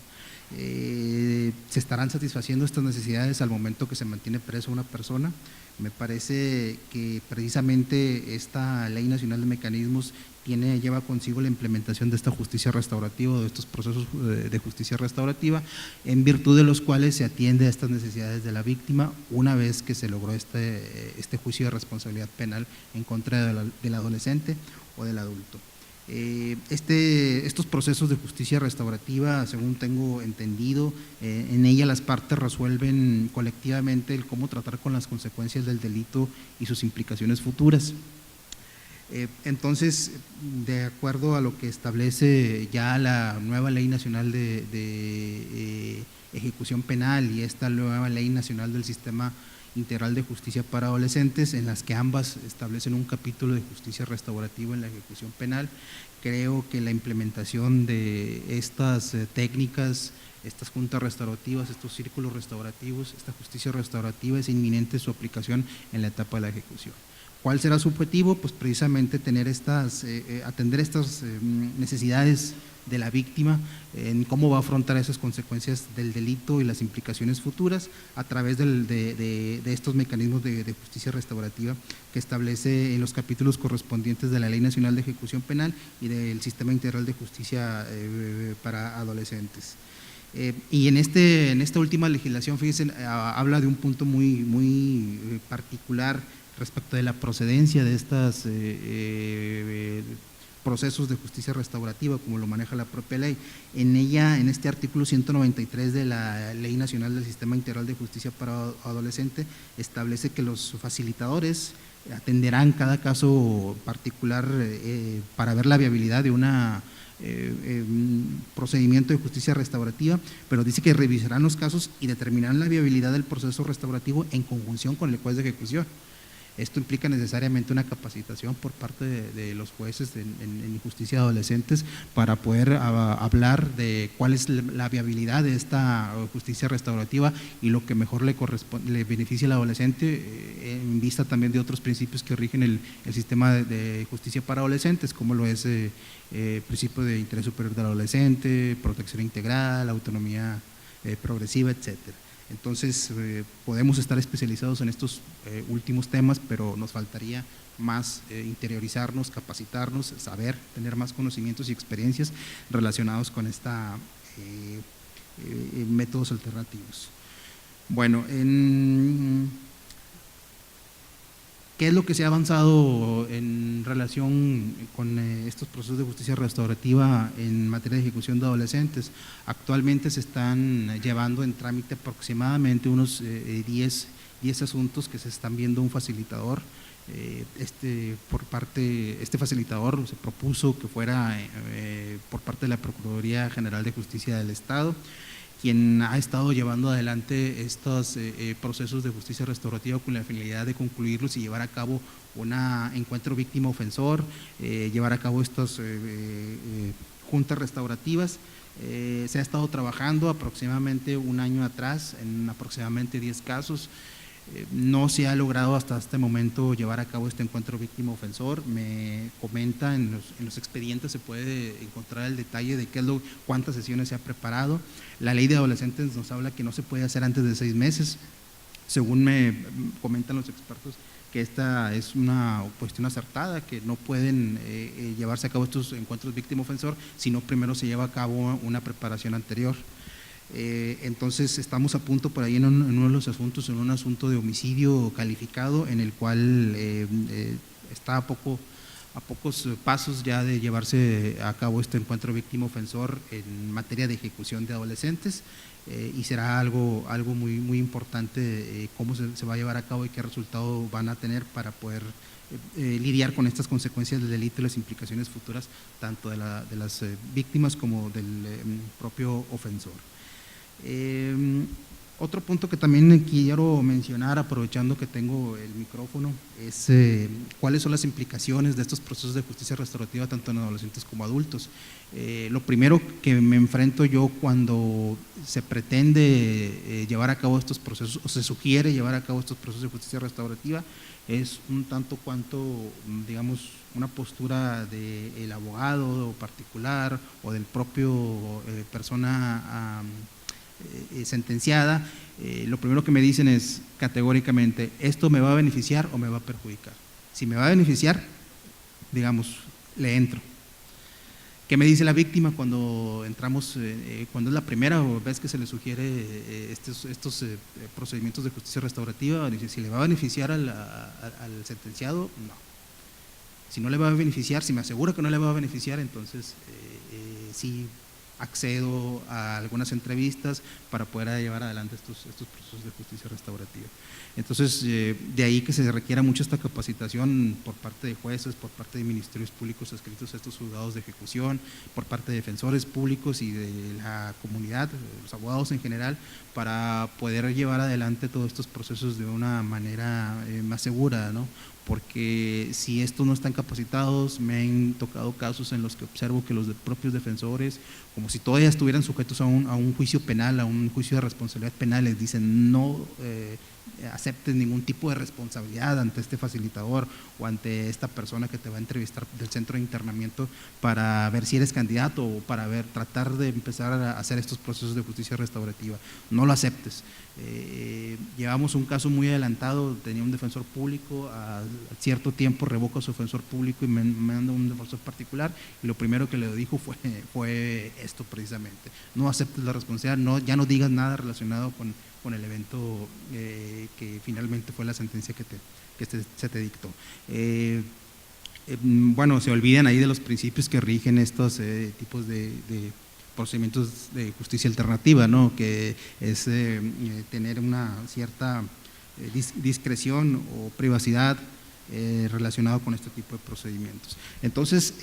[SPEAKER 6] ¿Se estarán satisfaciendo estas necesidades al momento que se mantiene preso una persona? Me parece que precisamente esta Ley Nacional de Mecanismos lleva consigo la implementación de esta justicia restaurativa, de estos procesos de justicia restaurativa, en virtud de los cuales se atiende a estas necesidades de la víctima una vez que se logró este juicio de responsabilidad penal en contra del adolescente o del adulto. Estos procesos de justicia restaurativa, según tengo entendido, en ella las partes resuelven colectivamente el cómo tratar con las consecuencias del delito y sus implicaciones futuras. Entonces, de acuerdo a lo que establece ya la nueva Ley Nacional de Ejecución Penal y esta nueva Ley Nacional del Sistema Integral de Justicia para Adolescentes, en las que ambas establecen un capítulo de justicia restaurativa en la ejecución penal, creo que la implementación de estas técnicas, estas juntas restaurativas, estos círculos restaurativos, esta justicia restaurativa es inminente su aplicación en la etapa de la ejecución. ¿Cuál será su objetivo? Pues precisamente atender estas necesidades de la víctima, en cómo va a afrontar esas consecuencias del delito y las implicaciones futuras a través de estos mecanismos de justicia restaurativa que establece en los capítulos correspondientes de la Ley Nacional de Ejecución Penal y del Sistema Integral de Justicia para Adolescentes. Y en esta última legislación, fíjense, habla de un punto muy particular respecto de la procedencia de estos procesos de justicia restaurativa, como lo maneja la propia ley. En ella, en este artículo 193 de la Ley Nacional del Sistema Integral de Justicia para Adolescente, establece que los facilitadores atenderán cada caso particular para ver la viabilidad de un procedimiento de justicia restaurativa, pero dice que revisarán los casos y determinarán la viabilidad del proceso restaurativo en conjunción con el juez de ejecución. Esto implica necesariamente una capacitación por parte de los jueces en justicia de adolescentes para poder hablar de cuál es la viabilidad de esta justicia restaurativa y lo que mejor le beneficia al adolescente, en vista también de otros principios que rigen el sistema de justicia para adolescentes, como lo es principio de interés superior del adolescente, protección integral, autonomía progresiva, etcétera. Entonces, podemos estar especializados en estos últimos temas, pero nos faltaría más interiorizarnos, capacitarnos, saber, tener más conocimientos y experiencias relacionados con esta métodos alternativos. Bueno, ¿qué es lo que se ha avanzado en relación con estos procesos de justicia restaurativa en materia de ejecución de adolescentes? Actualmente se están llevando en trámite aproximadamente unos 10 asuntos que se están viendo un facilitador. Este facilitador se propuso que fuera por parte de la Procuraduría General de Justicia del Estado, quien ha estado llevando adelante estos procesos de justicia restaurativa con la finalidad de concluirlos y llevar a cabo un encuentro víctima-ofensor, llevar a cabo estas juntas restaurativas. Se ha estado trabajando aproximadamente un año atrás en aproximadamente 10 casos. No se ha logrado hasta este momento llevar a cabo este encuentro víctima-ofensor. Me comenta en los expedientes se puede encontrar el detalle de cuántas sesiones se ha preparado. La ley de adolescentes nos habla que no se puede hacer antes de 6 meses. Según me comentan los expertos, que esta es una cuestión acertada, que no pueden llevarse a cabo estos encuentros víctima-ofensor si no primero se lleva a cabo una preparación anterior. Entonces estamos a punto por ahí en uno de los asuntos, en un asunto de homicidio calificado, en el cual está a pocos pasos ya de llevarse a cabo este encuentro víctima-ofensor en materia de ejecución de adolescentes, y será algo muy importante cómo se va a llevar a cabo y qué resultado van a tener para poder lidiar con estas consecuencias del delito y las implicaciones futuras tanto de las víctimas como del propio ofensor. Otro punto que también quiero mencionar, aprovechando que tengo el micrófono, es cuáles son las implicaciones de estos procesos de justicia restaurativa tanto en adolescentes como adultos. Lo primero que me enfrento yo cuando se pretende llevar a cabo estos procesos o se sugiere llevar a cabo estos procesos de justicia restaurativa es un tanto cuanto, digamos, una postura del abogado particular o del propio persona sentenciada. Lo primero que me dicen es categóricamente, ¿esto me va a beneficiar o me va a perjudicar? Si me va a beneficiar, digamos, le entro. ¿Qué me dice la víctima cuando entramos, cuando es la primera vez que se le sugiere estos procedimientos de justicia restaurativa? Dice, si le va a beneficiar al sentenciado, no. Si no le va a beneficiar, si me asegura que no le va a beneficiar, entonces sí accedo a algunas entrevistas para poder llevar adelante estos procesos de justicia restaurativa. Entonces, de ahí que se requiera mucho esta capacitación por parte de jueces, por parte de ministerios públicos adscritos a estos juzgados de ejecución, por parte de defensores públicos y de la comunidad, los abogados en general, para poder llevar adelante todos estos procesos de una manera más segura, ¿no? Porque si estos no están capacitados, me han tocado casos en los que observo que los propios defensores, como si todavía estuvieran sujetos a un juicio penal, a un juicio de responsabilidad penal, les dicen no aceptes ningún tipo de responsabilidad ante este facilitador o ante esta persona que te va a entrevistar del centro de internamiento para ver si eres candidato o para tratar de empezar a hacer estos procesos de justicia restaurativa. No lo aceptes. Llevamos un caso muy adelantado, tenía un defensor público, a cierto tiempo revoca a su defensor público y me manda un defensor particular, y lo primero que le dijo fue esto precisamente: no aceptes la responsabilidad, ya no digas nada relacionado con el evento que finalmente fue la sentencia que se te dictó. Bueno, se olvidan ahí de los principios que rigen estos tipos de procedimientos de justicia alternativa, ¿no? Que es tener una cierta discreción o privacidad relacionado con este tipo de procedimientos. Entonces,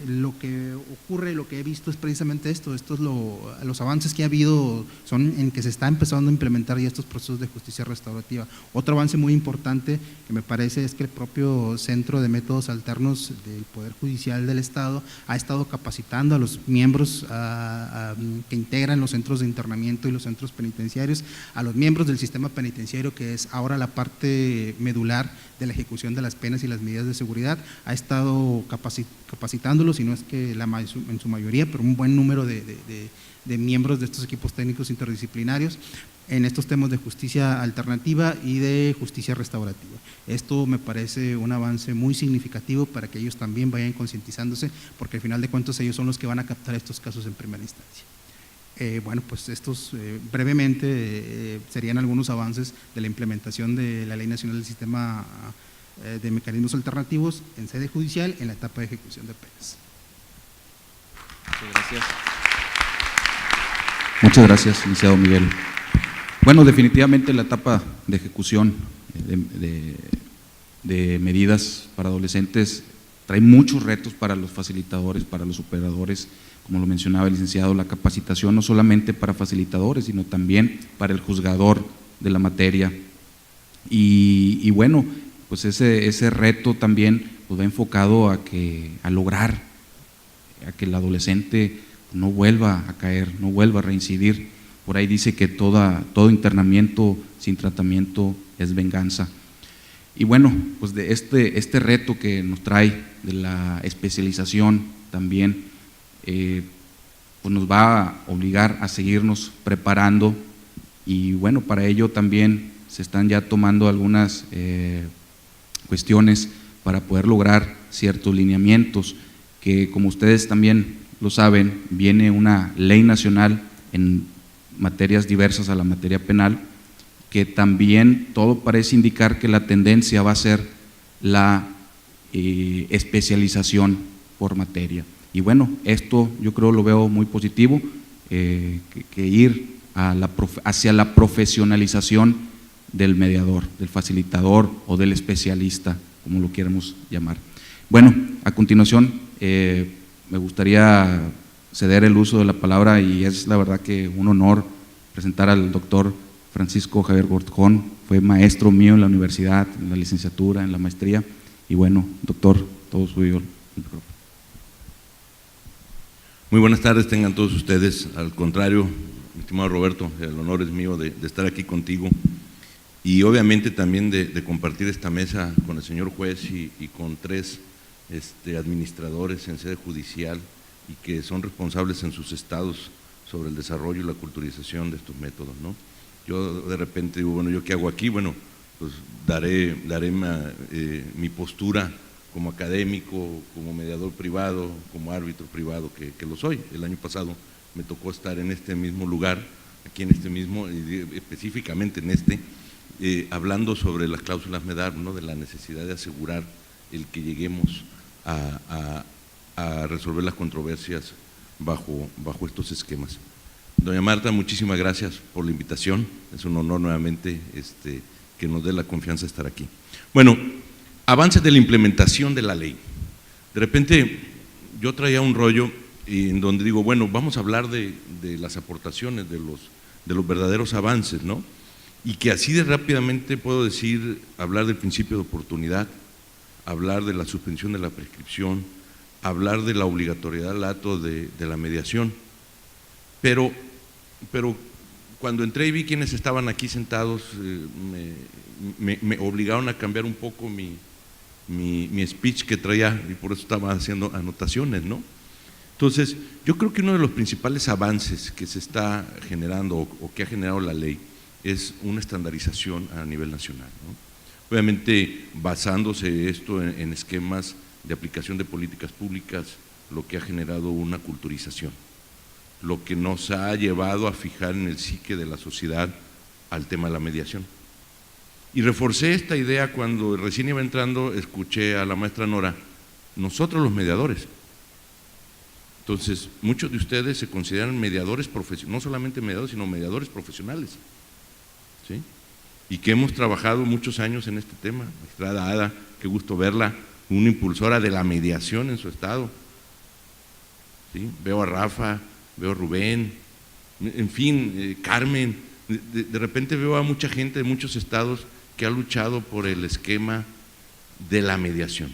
[SPEAKER 6] lo que ocurre, lo que he visto es precisamente esto, los avances que ha habido son en que se está empezando a implementar ya estos procesos de justicia restaurativa. Otro avance muy importante que me parece es que el propio Centro de Métodos Alternos del Poder Judicial del Estado ha estado capacitando a los miembros que integran los centros de internamiento y los centros penitenciarios, a los miembros del sistema penitenciario, que es ahora la parte medular de la ejecución de las penas y las medidas de seguridad, ha estado capacitándolos, y no es que en su mayoría, pero un buen número de miembros de estos equipos técnicos interdisciplinarios en estos temas de justicia alternativa y de justicia restaurativa. Esto me parece un avance muy significativo para que ellos también vayan concientizándose, porque al final de cuentas ellos son los que van a captar estos casos en primera instancia. Bueno, pues estos brevemente serían algunos avances de la implementación de la Ley Nacional del Sistema de Mecanismos Alternativos en sede judicial en la etapa de ejecución de penas.
[SPEAKER 2] Muchas gracias. Muchas gracias, licenciado Miguel. Bueno, definitivamente la etapa de ejecución de medidas para adolescentes trae muchos retos para los facilitadores, para los operadores. Como lo mencionaba el licenciado, la capacitación no solamente para facilitadores, sino también para el juzgador de la materia. Y bueno, pues ese reto también pues va enfocado a lograr a que el adolescente no vuelva a caer, no vuelva a reincidir. Por ahí dice que todo internamiento sin tratamiento es venganza. Y bueno, pues de este reto que nos trae de la especialización también, pues nos va a obligar a seguirnos preparando, y bueno, para ello también se están ya tomando algunas cuestiones para poder lograr ciertos lineamientos, que como ustedes también lo saben, viene una ley nacional en materias diversas a la materia penal, que también todo parece indicar que la tendencia va a ser la especialización por materia. Y bueno, esto yo creo lo veo muy positivo, que ir hacia la profesionalización del mediador, del facilitador o del especialista, como lo quieramos llamar. Bueno, a continuación me gustaría ceder el uso de la palabra, y es la verdad que un honor presentar al doctor Francisco Javier Gorjón. Fue maestro mío en la universidad, en la licenciatura, en la maestría, y bueno, doctor, todo suyo.
[SPEAKER 7] Muy buenas tardes tengan todos ustedes. Al contrario, mi estimado Roberto, el honor es mío de estar aquí contigo, y obviamente también de compartir esta mesa con el señor juez y con tres administradores en sede judicial, y que son responsables en sus estados sobre el desarrollo y la culturización de estos métodos, ¿no? Yo de repente digo, bueno, ¿yo qué hago aquí? Bueno, pues daré mi postura como académico, como mediador privado, como árbitro privado, que lo soy. El año pasado me tocó estar en este mismo lugar, aquí en este mismo, específicamente en hablando sobre las cláusulas MEDAR, ¿no? De la necesidad de asegurar el que lleguemos a resolver las controversias bajo estos esquemas. Doña Marta, muchísimas gracias por la invitación, es un honor nuevamente que nos dé la confianza de estar aquí. Bueno, avances de la implementación de la ley. De repente yo traía un rollo en donde digo, bueno, vamos a hablar de las aportaciones, de los verdaderos avances, ¿no? Y que así de rápidamente puedo decir, hablar del principio de oportunidad, hablar de la suspensión de la prescripción, hablar de la obligatoriedad al acto de la mediación, pero cuando entré y vi quienes estaban aquí sentados, me obligaron a cambiar un poco mi speech que traía, y por eso estaba haciendo anotaciones, ¿no? Entonces, yo creo que uno de los principales avances que se está generando o que ha generado la ley es una estandarización a nivel nacional, ¿no? Obviamente, basándose esto en esquemas de aplicación de políticas públicas, lo que ha generado una culturización, lo que nos ha llevado a fijar en el psique de la sociedad al tema de la mediación. Y reforcé esta idea cuando recién iba entrando, escuché a la maestra Nora, nosotros los mediadores. Entonces, muchos de ustedes se consideran mediadores profesionales, no solamente mediadores, sino mediadores profesionales, ¿sí? y que hemos trabajado muchos años en este tema. Magistrada Ada, qué gusto verla, una impulsora de la mediación en su estado. ¿Sí? Veo a Rafa, veo a Rubén, en fin, Carmen, de repente veo a mucha gente de muchos estados que ha luchado por el esquema de la mediación.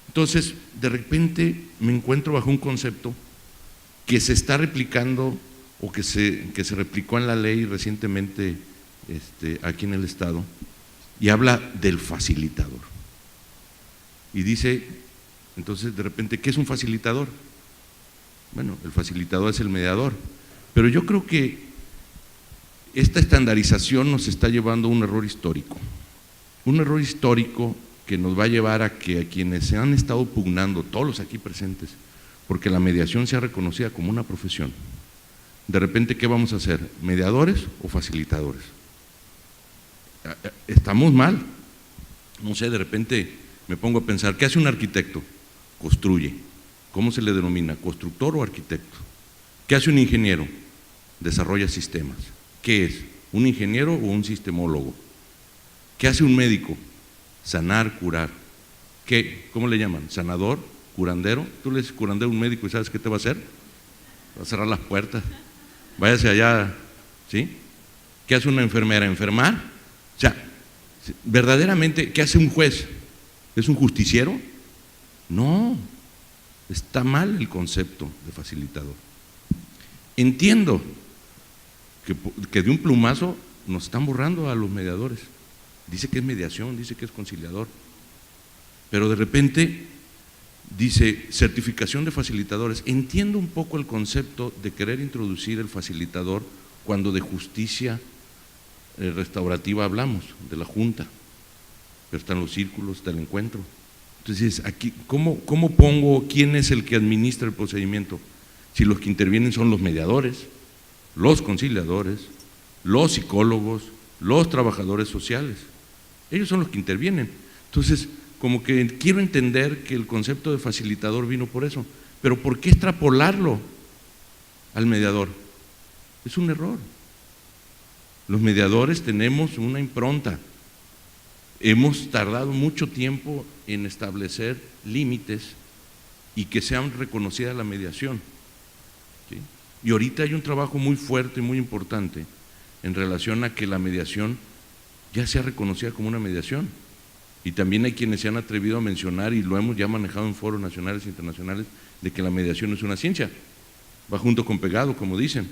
[SPEAKER 7] Entonces, de repente me encuentro bajo un concepto que se está replicando o que se replicó en la ley recientemente aquí en el estado, y habla del facilitador. Y dice, entonces de repente, ¿qué es un facilitador? Bueno, el facilitador es el mediador, pero yo creo que esta estandarización nos está llevando a un error histórico que nos va a llevar a que a quienes se han estado pugnando, todos los aquí presentes, porque la mediación sea reconocida como una profesión, de repente, ¿qué vamos a hacer? ¿Mediadores o facilitadores? Estamos mal. No sé, de repente me pongo a pensar, ¿qué hace un arquitecto? Construye. ¿Cómo se le denomina? ¿Constructor o arquitecto? ¿Qué hace un ingeniero? Desarrolla sistemas. ¿Qué es? ¿Un ingeniero o un sistemólogo? ¿Qué hace un médico? Sanar, curar. ¿Qué? ¿Cómo le llaman? ¿Sanador? ¿Curandero? Tú le dices curandero a un médico y ¿sabes qué te va a hacer? Va a cerrar las puertas. Váyase allá, ¿sí? ¿Qué hace una enfermera? ¿Enfermar? O sea, verdaderamente, ¿qué hace un juez? ¿Es un justiciero? No, está mal el concepto de facilitador. Entiendo que de un plumazo nos están borrando a los mediadores. Dice que es mediación, dice que es conciliador, pero de repente dice certificación de facilitadores. Entiendo un poco el concepto de querer introducir el facilitador cuando de justicia restaurativa hablamos, de la junta, pero están los círculos, está el encuentro. Entonces, aquí, ¿cómo pongo quién es el que administra el procedimiento? Si los que intervienen son los mediadores, los conciliadores, los psicólogos, los trabajadores sociales, ellos son los que intervienen. Entonces, como que quiero entender que el concepto de facilitador vino por eso, pero ¿por qué extrapolarlo al mediador? Es un error. Los mediadores tenemos una impronta, hemos tardado mucho tiempo en establecer límites y que sean reconocida la mediación, ¿sí? Y ahorita hay un trabajo muy fuerte y muy importante en relación a que la mediación ya sea reconocida como una mediación. Y también hay quienes se han atrevido a mencionar, y lo hemos ya manejado en foros nacionales e internacionales, de que la mediación es una ciencia, va junto con pegado, como dicen.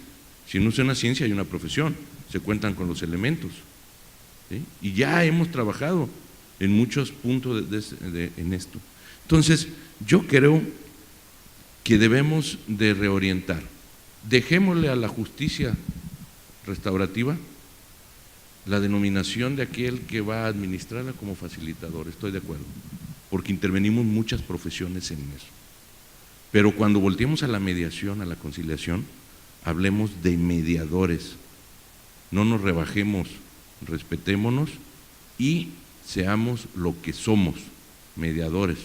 [SPEAKER 7] Si no es una ciencia, hay una profesión, se cuentan con los elementos, ¿sí? Y ya hemos trabajado en muchos puntos en esto. Entonces, yo creo que debemos de reorientar. Dejémosle a la justicia restaurativa la denominación de aquel que va a administrarla como facilitador, estoy de acuerdo, porque intervenimos muchas profesiones en eso. Pero cuando volteemos a la mediación, a la conciliación, hablemos de mediadores, no nos rebajemos, respetémonos y seamos lo que somos, mediadores,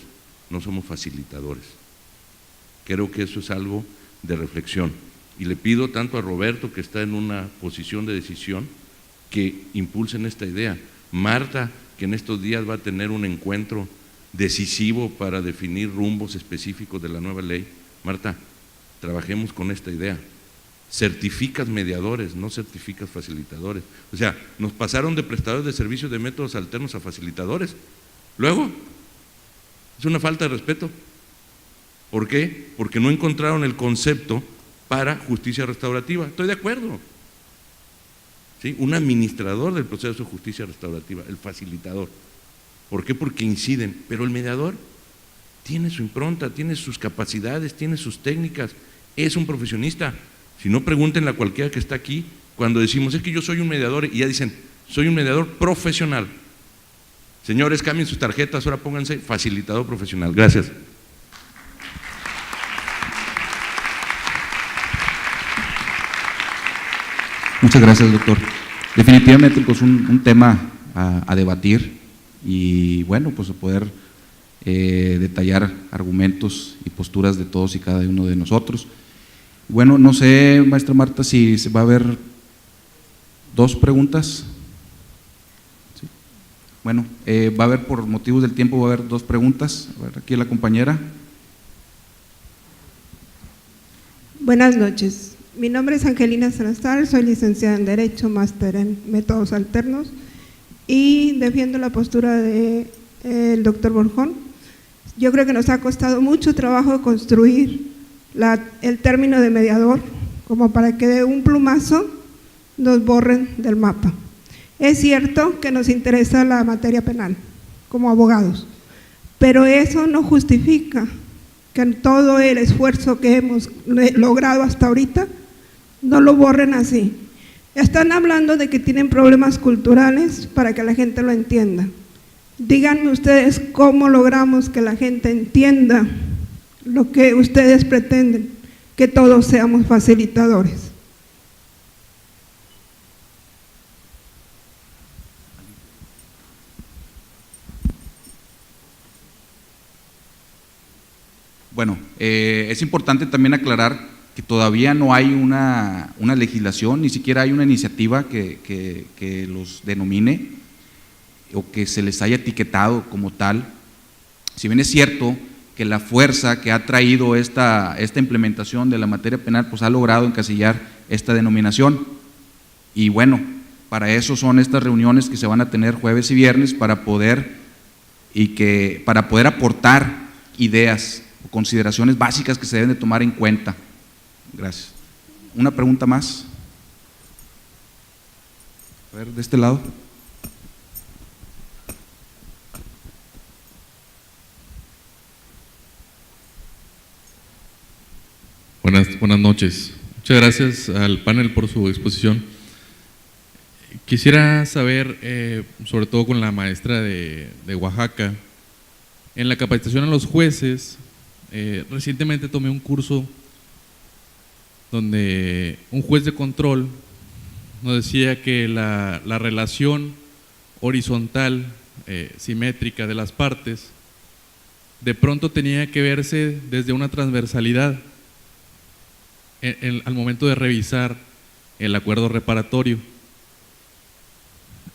[SPEAKER 7] no somos facilitadores. Creo que eso es algo de reflexión y le pido tanto a Roberto, que está en una posición de decisión, que impulsen esta idea. Marta, que en estos días va a tener un encuentro decisivo para definir rumbos específicos de la nueva ley. Marta, trabajemos con esta idea. Certificas mediadores, no certificas facilitadores. O sea, nos pasaron de prestadores de servicios de métodos alternos a facilitadores. Luego, es una falta de respeto. ¿Por qué? Porque no encontraron el concepto para justicia restaurativa. Estoy de acuerdo. ¿Sí? Un administrador del proceso de justicia restaurativa, el facilitador. ¿Por qué? Porque inciden, pero el mediador tiene su impronta, tiene sus capacidades, tiene sus técnicas, es un profesionista. Si no, pregúntenle a cualquiera que está aquí, cuando decimos, es que yo soy un mediador, y ya dicen, soy un mediador profesional. Señores, cambien sus tarjetas, ahora pónganse facilitador profesional. Gracias.
[SPEAKER 2] Muchas gracias, doctor. Definitivamente, pues un tema a debatir y bueno, pues a poder detallar argumentos y posturas de todos y cada uno de nosotros. Bueno, no sé, maestra Marta, si se va a haber dos preguntas. Bueno, va a haber, por motivos del tiempo, va a haber 2 preguntas. A ver, aquí la compañera.
[SPEAKER 8] Buenas noches. Mi nombre es Angelina Salazar, soy licenciada en Derecho, máster en Métodos Alternos y defiendo la postura del doctor Borjón. Yo creo que nos ha costado mucho trabajo construir el término de mediador, como para que de un plumazo nos borren del mapa. Es cierto que nos interesa la materia penal como abogados, pero eso no justifica que todo el esfuerzo que hemos logrado hasta ahorita no lo borren así. Están hablando de que tienen problemas culturales para que la gente lo entienda. Díganme ustedes cómo logramos que la gente entienda lo que ustedes pretenden, que todos seamos facilitadores.
[SPEAKER 2] Bueno, es importante también aclarar que todavía no hay una legislación, ni siquiera hay una iniciativa que los denomine o que se les haya etiquetado como tal. Si bien es cierto que la fuerza que ha traído esta implementación de la materia penal pues ha logrado encasillar esta denominación, y bueno, para eso son estas reuniones que se van a tener jueves y viernes para poder aportar ideas o consideraciones básicas que se deben de tomar en cuenta. Gracias. Una pregunta más. A ver, de este lado.
[SPEAKER 9] Buenas noches. Muchas gracias al panel por su exposición. Quisiera saber, sobre todo con la maestra de Oaxaca, en la capacitación a los jueces, recientemente tomé un curso donde un juez de control nos decía que la relación horizontal, simétrica de las partes, de pronto tenía que verse desde una transversalidad al momento de revisar el acuerdo reparatorio.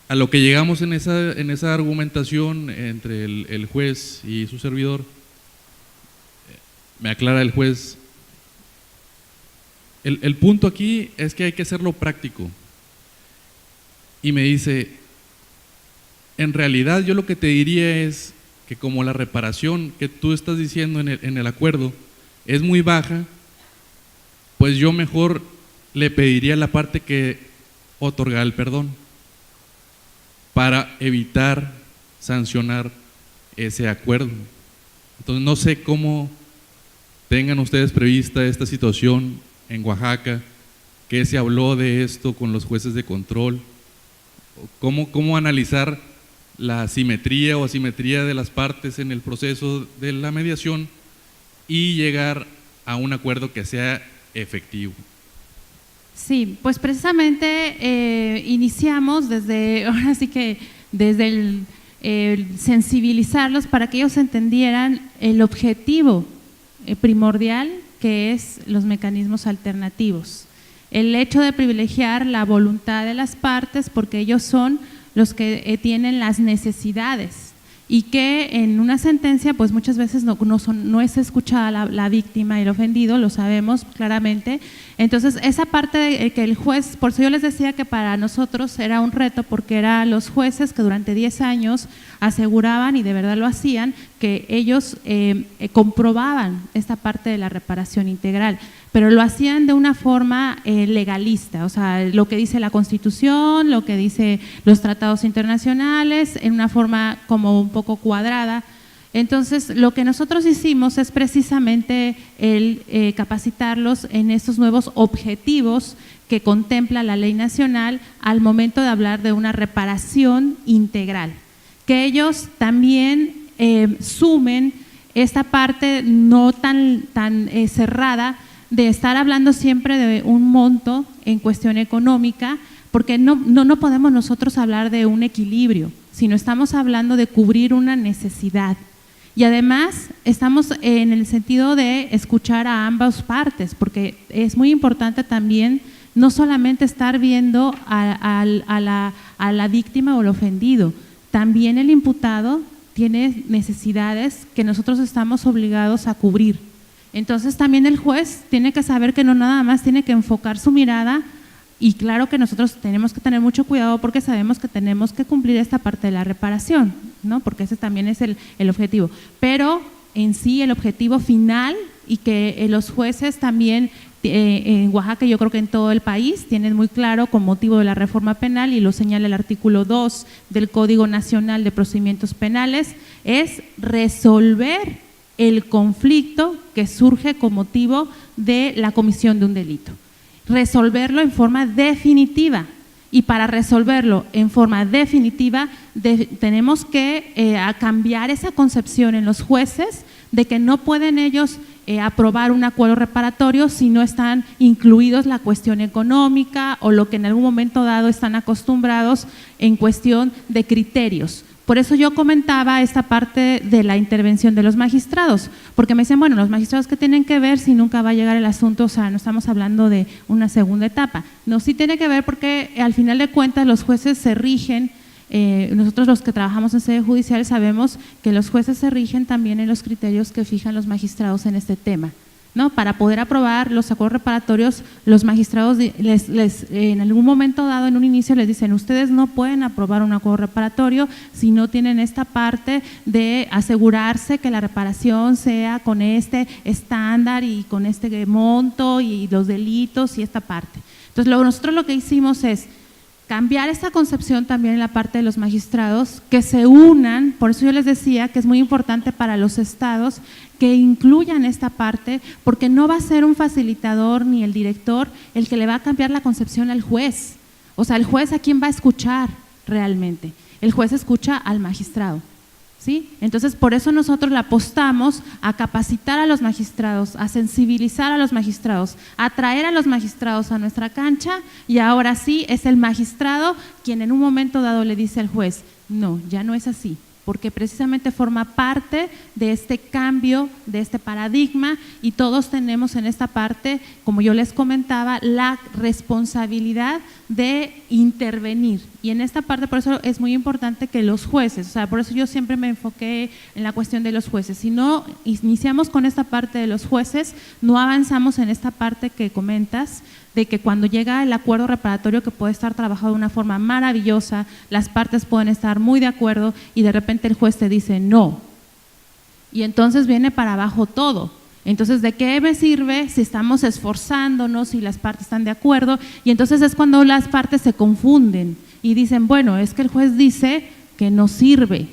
[SPEAKER 9] A lo que llegamos en esa argumentación entre el juez y su servidor, me aclara el juez, el punto aquí es que hay que hacerlo práctico, y me dice, en realidad yo lo que te diría es que como la reparación que tú estás diciendo en el acuerdo es muy baja, pues yo mejor le pediría a la parte que otorga el perdón para evitar sancionar ese acuerdo. Entonces no sé cómo tengan ustedes prevista esta situación en Oaxaca, qué se habló de esto con los jueces de control, cómo analizar la simetría o asimetría de las partes en el proceso de la mediación y llegar a un acuerdo que sea efectivo.
[SPEAKER 4] Sí, pues precisamente iniciamos desde el sensibilizarlos para que ellos entendieran el objetivo primordial que es los mecanismos alternativos. El hecho de privilegiar la voluntad de las partes porque ellos son los que tienen las necesidades y que en una sentencia pues muchas veces no es escuchada la víctima y el ofendido, lo sabemos claramente. Entonces esa parte de que el juez, por eso yo les decía que para nosotros era un reto, porque eran los jueces que durante 10 años aseguraban, y de verdad lo hacían, que ellos comprobaban esta parte de la reparación integral, pero lo hacían de una forma legalista, o sea, lo que dice la Constitución, lo que dice los tratados internacionales, en una forma como un poco cuadrada. Entonces, lo que nosotros hicimos es precisamente el capacitarlos en estos nuevos objetivos que contempla la ley nacional al momento de hablar de una reparación integral, que ellos también sumen esta parte no tan cerrada de estar hablando siempre de un monto en cuestión económica, porque no podemos nosotros hablar de un equilibrio, sino estamos hablando de cubrir una necesidad. Y además estamos en el sentido de escuchar a ambas partes, porque es muy importante también no solamente estar viendo a la víctima o el ofendido, también el imputado tiene necesidades que nosotros estamos obligados a cubrir. Entonces también el juez tiene que saber que no nada más tiene que enfocar su mirada, y claro que nosotros tenemos que tener mucho cuidado porque sabemos que tenemos que cumplir esta parte de la reparación, ¿no? Porque ese también es el objetivo. Pero en sí el objetivo final, y que los jueces también en Oaxaca, yo creo que en todo el país, tienen muy claro con motivo de la reforma penal, y lo señala el artículo 2 del Código Nacional de Procedimientos Penales, es resolver el conflicto que surge con motivo de la comisión de un delito. Resolverlo en forma definitiva, y para resolverlo en forma definitiva tenemos que cambiar esa concepción en los jueces de que no pueden ellos aprobar un acuerdo reparatorio si no están incluidos la cuestión económica o lo que en algún momento dado están acostumbrados en cuestión de criterios. Por eso yo comentaba esta parte de la intervención de los magistrados, porque me decían, bueno, los magistrados ¿qué tienen que ver si nunca va a llegar el asunto? O sea, no estamos hablando de una segunda etapa. No, sí tiene que ver porque al final de cuentas los jueces se rigen, nosotros los que trabajamos en sede judicial sabemos que los jueces se rigen también en los criterios que fijan los magistrados en este tema, ¿no? Para poder aprobar los acuerdos reparatorios, los magistrados en algún momento dado, en un inicio, les dicen, ustedes no pueden aprobar un acuerdo reparatorio si no tienen esta parte de asegurarse que la reparación sea con este estándar y con este monto y los delitos y esta parte. Entonces, nosotros lo que hicimos es cambiar esta concepción también en la parte de los magistrados, que se unan, por eso yo les decía que es muy importante para los estados que incluyan esta parte, porque no va a ser un facilitador ni el director el que le va a cambiar la concepción al juez. O sea, el juez ¿a quién va a escuchar realmente? El juez escucha al magistrado, ¿sí? Entonces, por eso nosotros le apostamos a capacitar a los magistrados, a sensibilizar a los magistrados, a traer a los magistrados a nuestra cancha, y ahora sí es el magistrado quien en un momento dado le dice al juez, no, ya no es así, porque precisamente forma parte de este cambio, de este paradigma, y todos tenemos en esta parte, como yo les comentaba, la responsabilidad de intervenir. Y en esta parte, por eso es muy importante que los jueces, o sea, por eso yo siempre me enfoqué en la cuestión de los jueces. Si no iniciamos con esta parte de los jueces, no avanzamos en esta parte que comentas, de que cuando llega el acuerdo reparatorio, que puede estar trabajado de una forma maravillosa, las partes pueden estar muy de acuerdo y de repente el juez te dice no, y entonces viene para abajo todo. Entonces, ¿de qué me sirve si estamos esforzándonos y las partes están de acuerdo? Y entonces es cuando las partes se confunden y dicen, bueno, es que el juez dice que no sirve,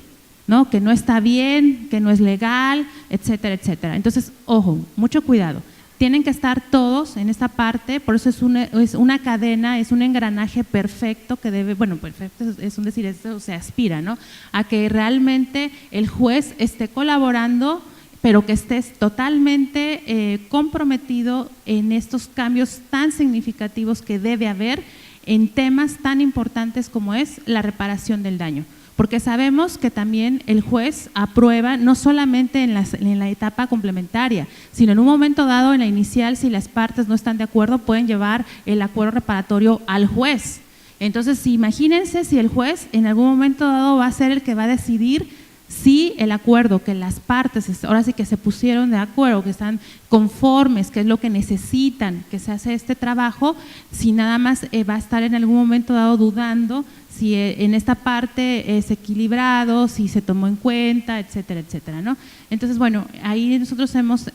[SPEAKER 4] ¿no? Que no está bien, que no es legal, etcétera, etcétera. Entonces, ojo, mucho cuidado. Tienen que estar todos en esta parte, por eso es una cadena, es un engranaje perfecto que debe, bueno, perfecto es un decir, esto se aspira, ¿no? A que realmente el juez esté colaborando, pero que estés totalmente comprometido en estos cambios tan significativos que debe haber en temas tan importantes como es la reparación del daño. Porque sabemos que también el juez aprueba no solamente en la etapa complementaria, sino en un momento dado, en la inicial, si las partes no están de acuerdo, pueden llevar el acuerdo reparatorio al juez. Entonces, imagínense si el juez en algún momento dado va a ser el que va a decidir si el acuerdo que las partes, ahora sí que se pusieron de acuerdo, que están conformes, que es lo que necesitan, que se hace este trabajo, si nada más va a estar en algún momento dado dudando si en esta parte es equilibrado, si se tomó en cuenta, etcétera, etcétera, ¿no? Entonces, bueno, ahí nosotros hemos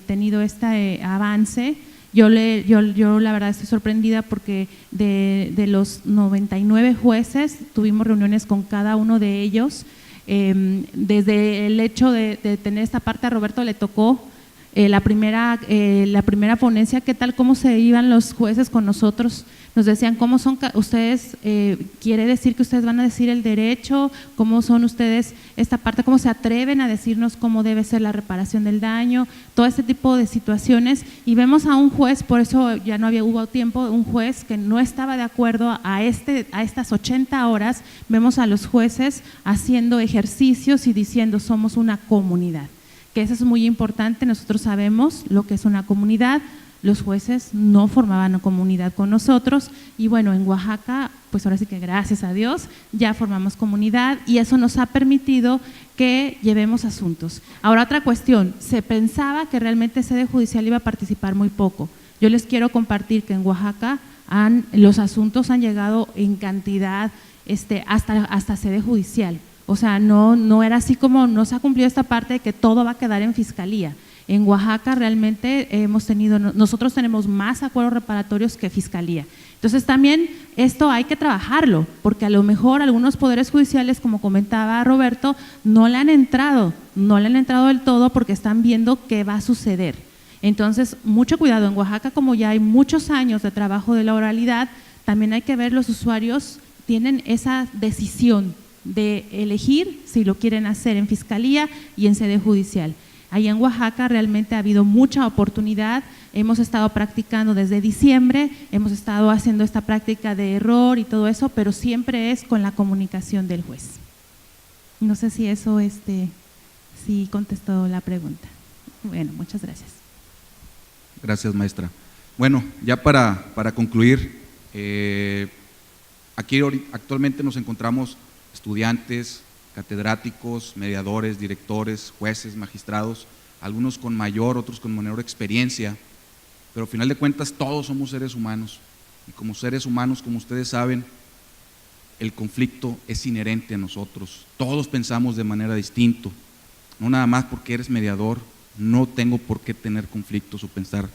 [SPEAKER 4] tenido este avance. Yo la verdad estoy sorprendida porque de los 99 jueces tuvimos reuniones con cada uno de ellos. Desde el hecho de tener esta parte, a Roberto le tocó la primera ponencia, ¿qué tal? ¿Cómo se iban los jueces con nosotros? Nos decían, ¿cómo son ustedes? ¿Quiere decir que ustedes van a decir el derecho? ¿Cómo son ustedes esta parte? ¿Cómo se atreven a decirnos cómo debe ser la reparación del daño? Todo este tipo de situaciones. Y vemos a un juez, por eso ya no hubo tiempo, un juez que no estaba de acuerdo a estas 80 horas. Vemos a los jueces haciendo ejercicios y diciendo, somos una comunidad. Que eso es muy importante, nosotros sabemos lo que es una comunidad, los jueces no formaban comunidad con nosotros y bueno, en Oaxaca, pues ahora sí que gracias a Dios ya formamos comunidad y eso nos ha permitido que llevemos asuntos. Ahora otra cuestión, se pensaba que realmente sede judicial iba a participar muy poco. Yo les quiero compartir que en Oaxaca los asuntos han llegado en cantidad hasta sede judicial. O sea, no era así como no se ha cumplido esta parte de que todo va a quedar en fiscalía. En Oaxaca realmente nosotros tenemos más acuerdos reparatorios que fiscalía. Entonces también esto hay que trabajarlo, porque a lo mejor algunos poderes judiciales, como comentaba Roberto, no le han entrado del todo porque están viendo qué va a suceder. Entonces, mucho cuidado, en Oaxaca como ya hay muchos años de trabajo de la oralidad, también hay que ver los usuarios tienen esa decisión de elegir si lo quieren hacer en fiscalía y en sede judicial. Ahí en Oaxaca realmente ha habido mucha oportunidad, hemos estado practicando desde diciembre, hemos estado haciendo esta práctica de error y todo eso, pero siempre es con la comunicación del juez. No sé si eso sí contestó la pregunta. Bueno, muchas gracias.
[SPEAKER 2] Gracias, maestra. Bueno, ya para concluir, aquí actualmente nos encontramos estudiantes, catedráticos, mediadores, directores, jueces, magistrados, algunos con mayor, otros con menor experiencia, pero al final de cuentas todos somos seres humanos y como seres humanos, como ustedes saben, el conflicto es inherente a nosotros, todos pensamos de manera distinta, no nada más porque eres mediador, no tengo por qué tener conflictos o pensar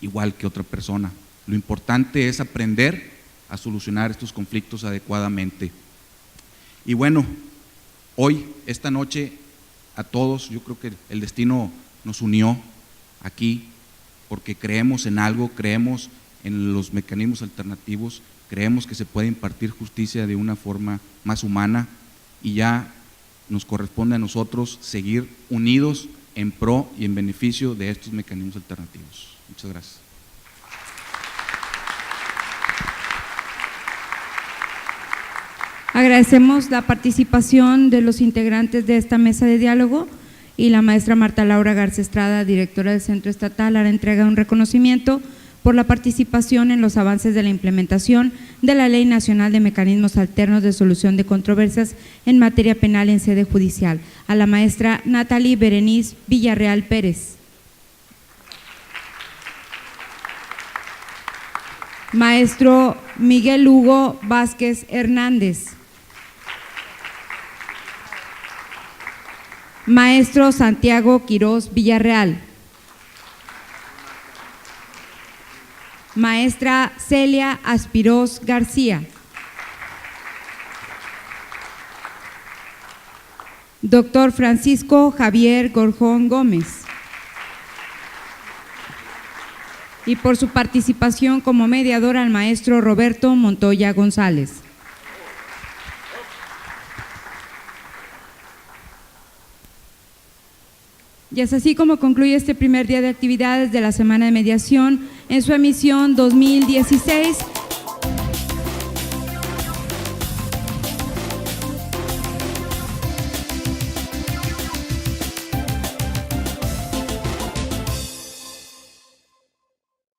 [SPEAKER 2] igual que otra persona. Lo importante es aprender a solucionar estos conflictos adecuadamente. Y bueno, hoy, esta noche, a todos, yo creo que el destino nos unió aquí porque creemos en algo, creemos en los mecanismos alternativos, creemos que se puede impartir justicia de una forma más humana y ya nos corresponde a nosotros seguir unidos en pro y en beneficio de estos mecanismos alternativos. Muchas gracias.
[SPEAKER 1] Agradecemos la participación de los integrantes de esta mesa de diálogo y la maestra Marta Laura Garza Estrada, directora del Centro Estatal, hará entrega de un reconocimiento por la participación en los avances de la implementación de la Ley Nacional de Mecanismos Alternos de Solución de Controversias en materia penal en sede judicial. A la maestra Natalie Berenice Villarreal Pérez. Maestro Miguel Hugo Vázquez Hernández. Maestro Santiago Quirós Villarreal. Maestra Celia Aspirós García. Doctor Francisco Javier Gorjón Gómez. Y por su participación como mediador al maestro Roberto Montoya González. Y es así como concluye este primer día de actividades de la Semana de Mediación en su emisión 2016.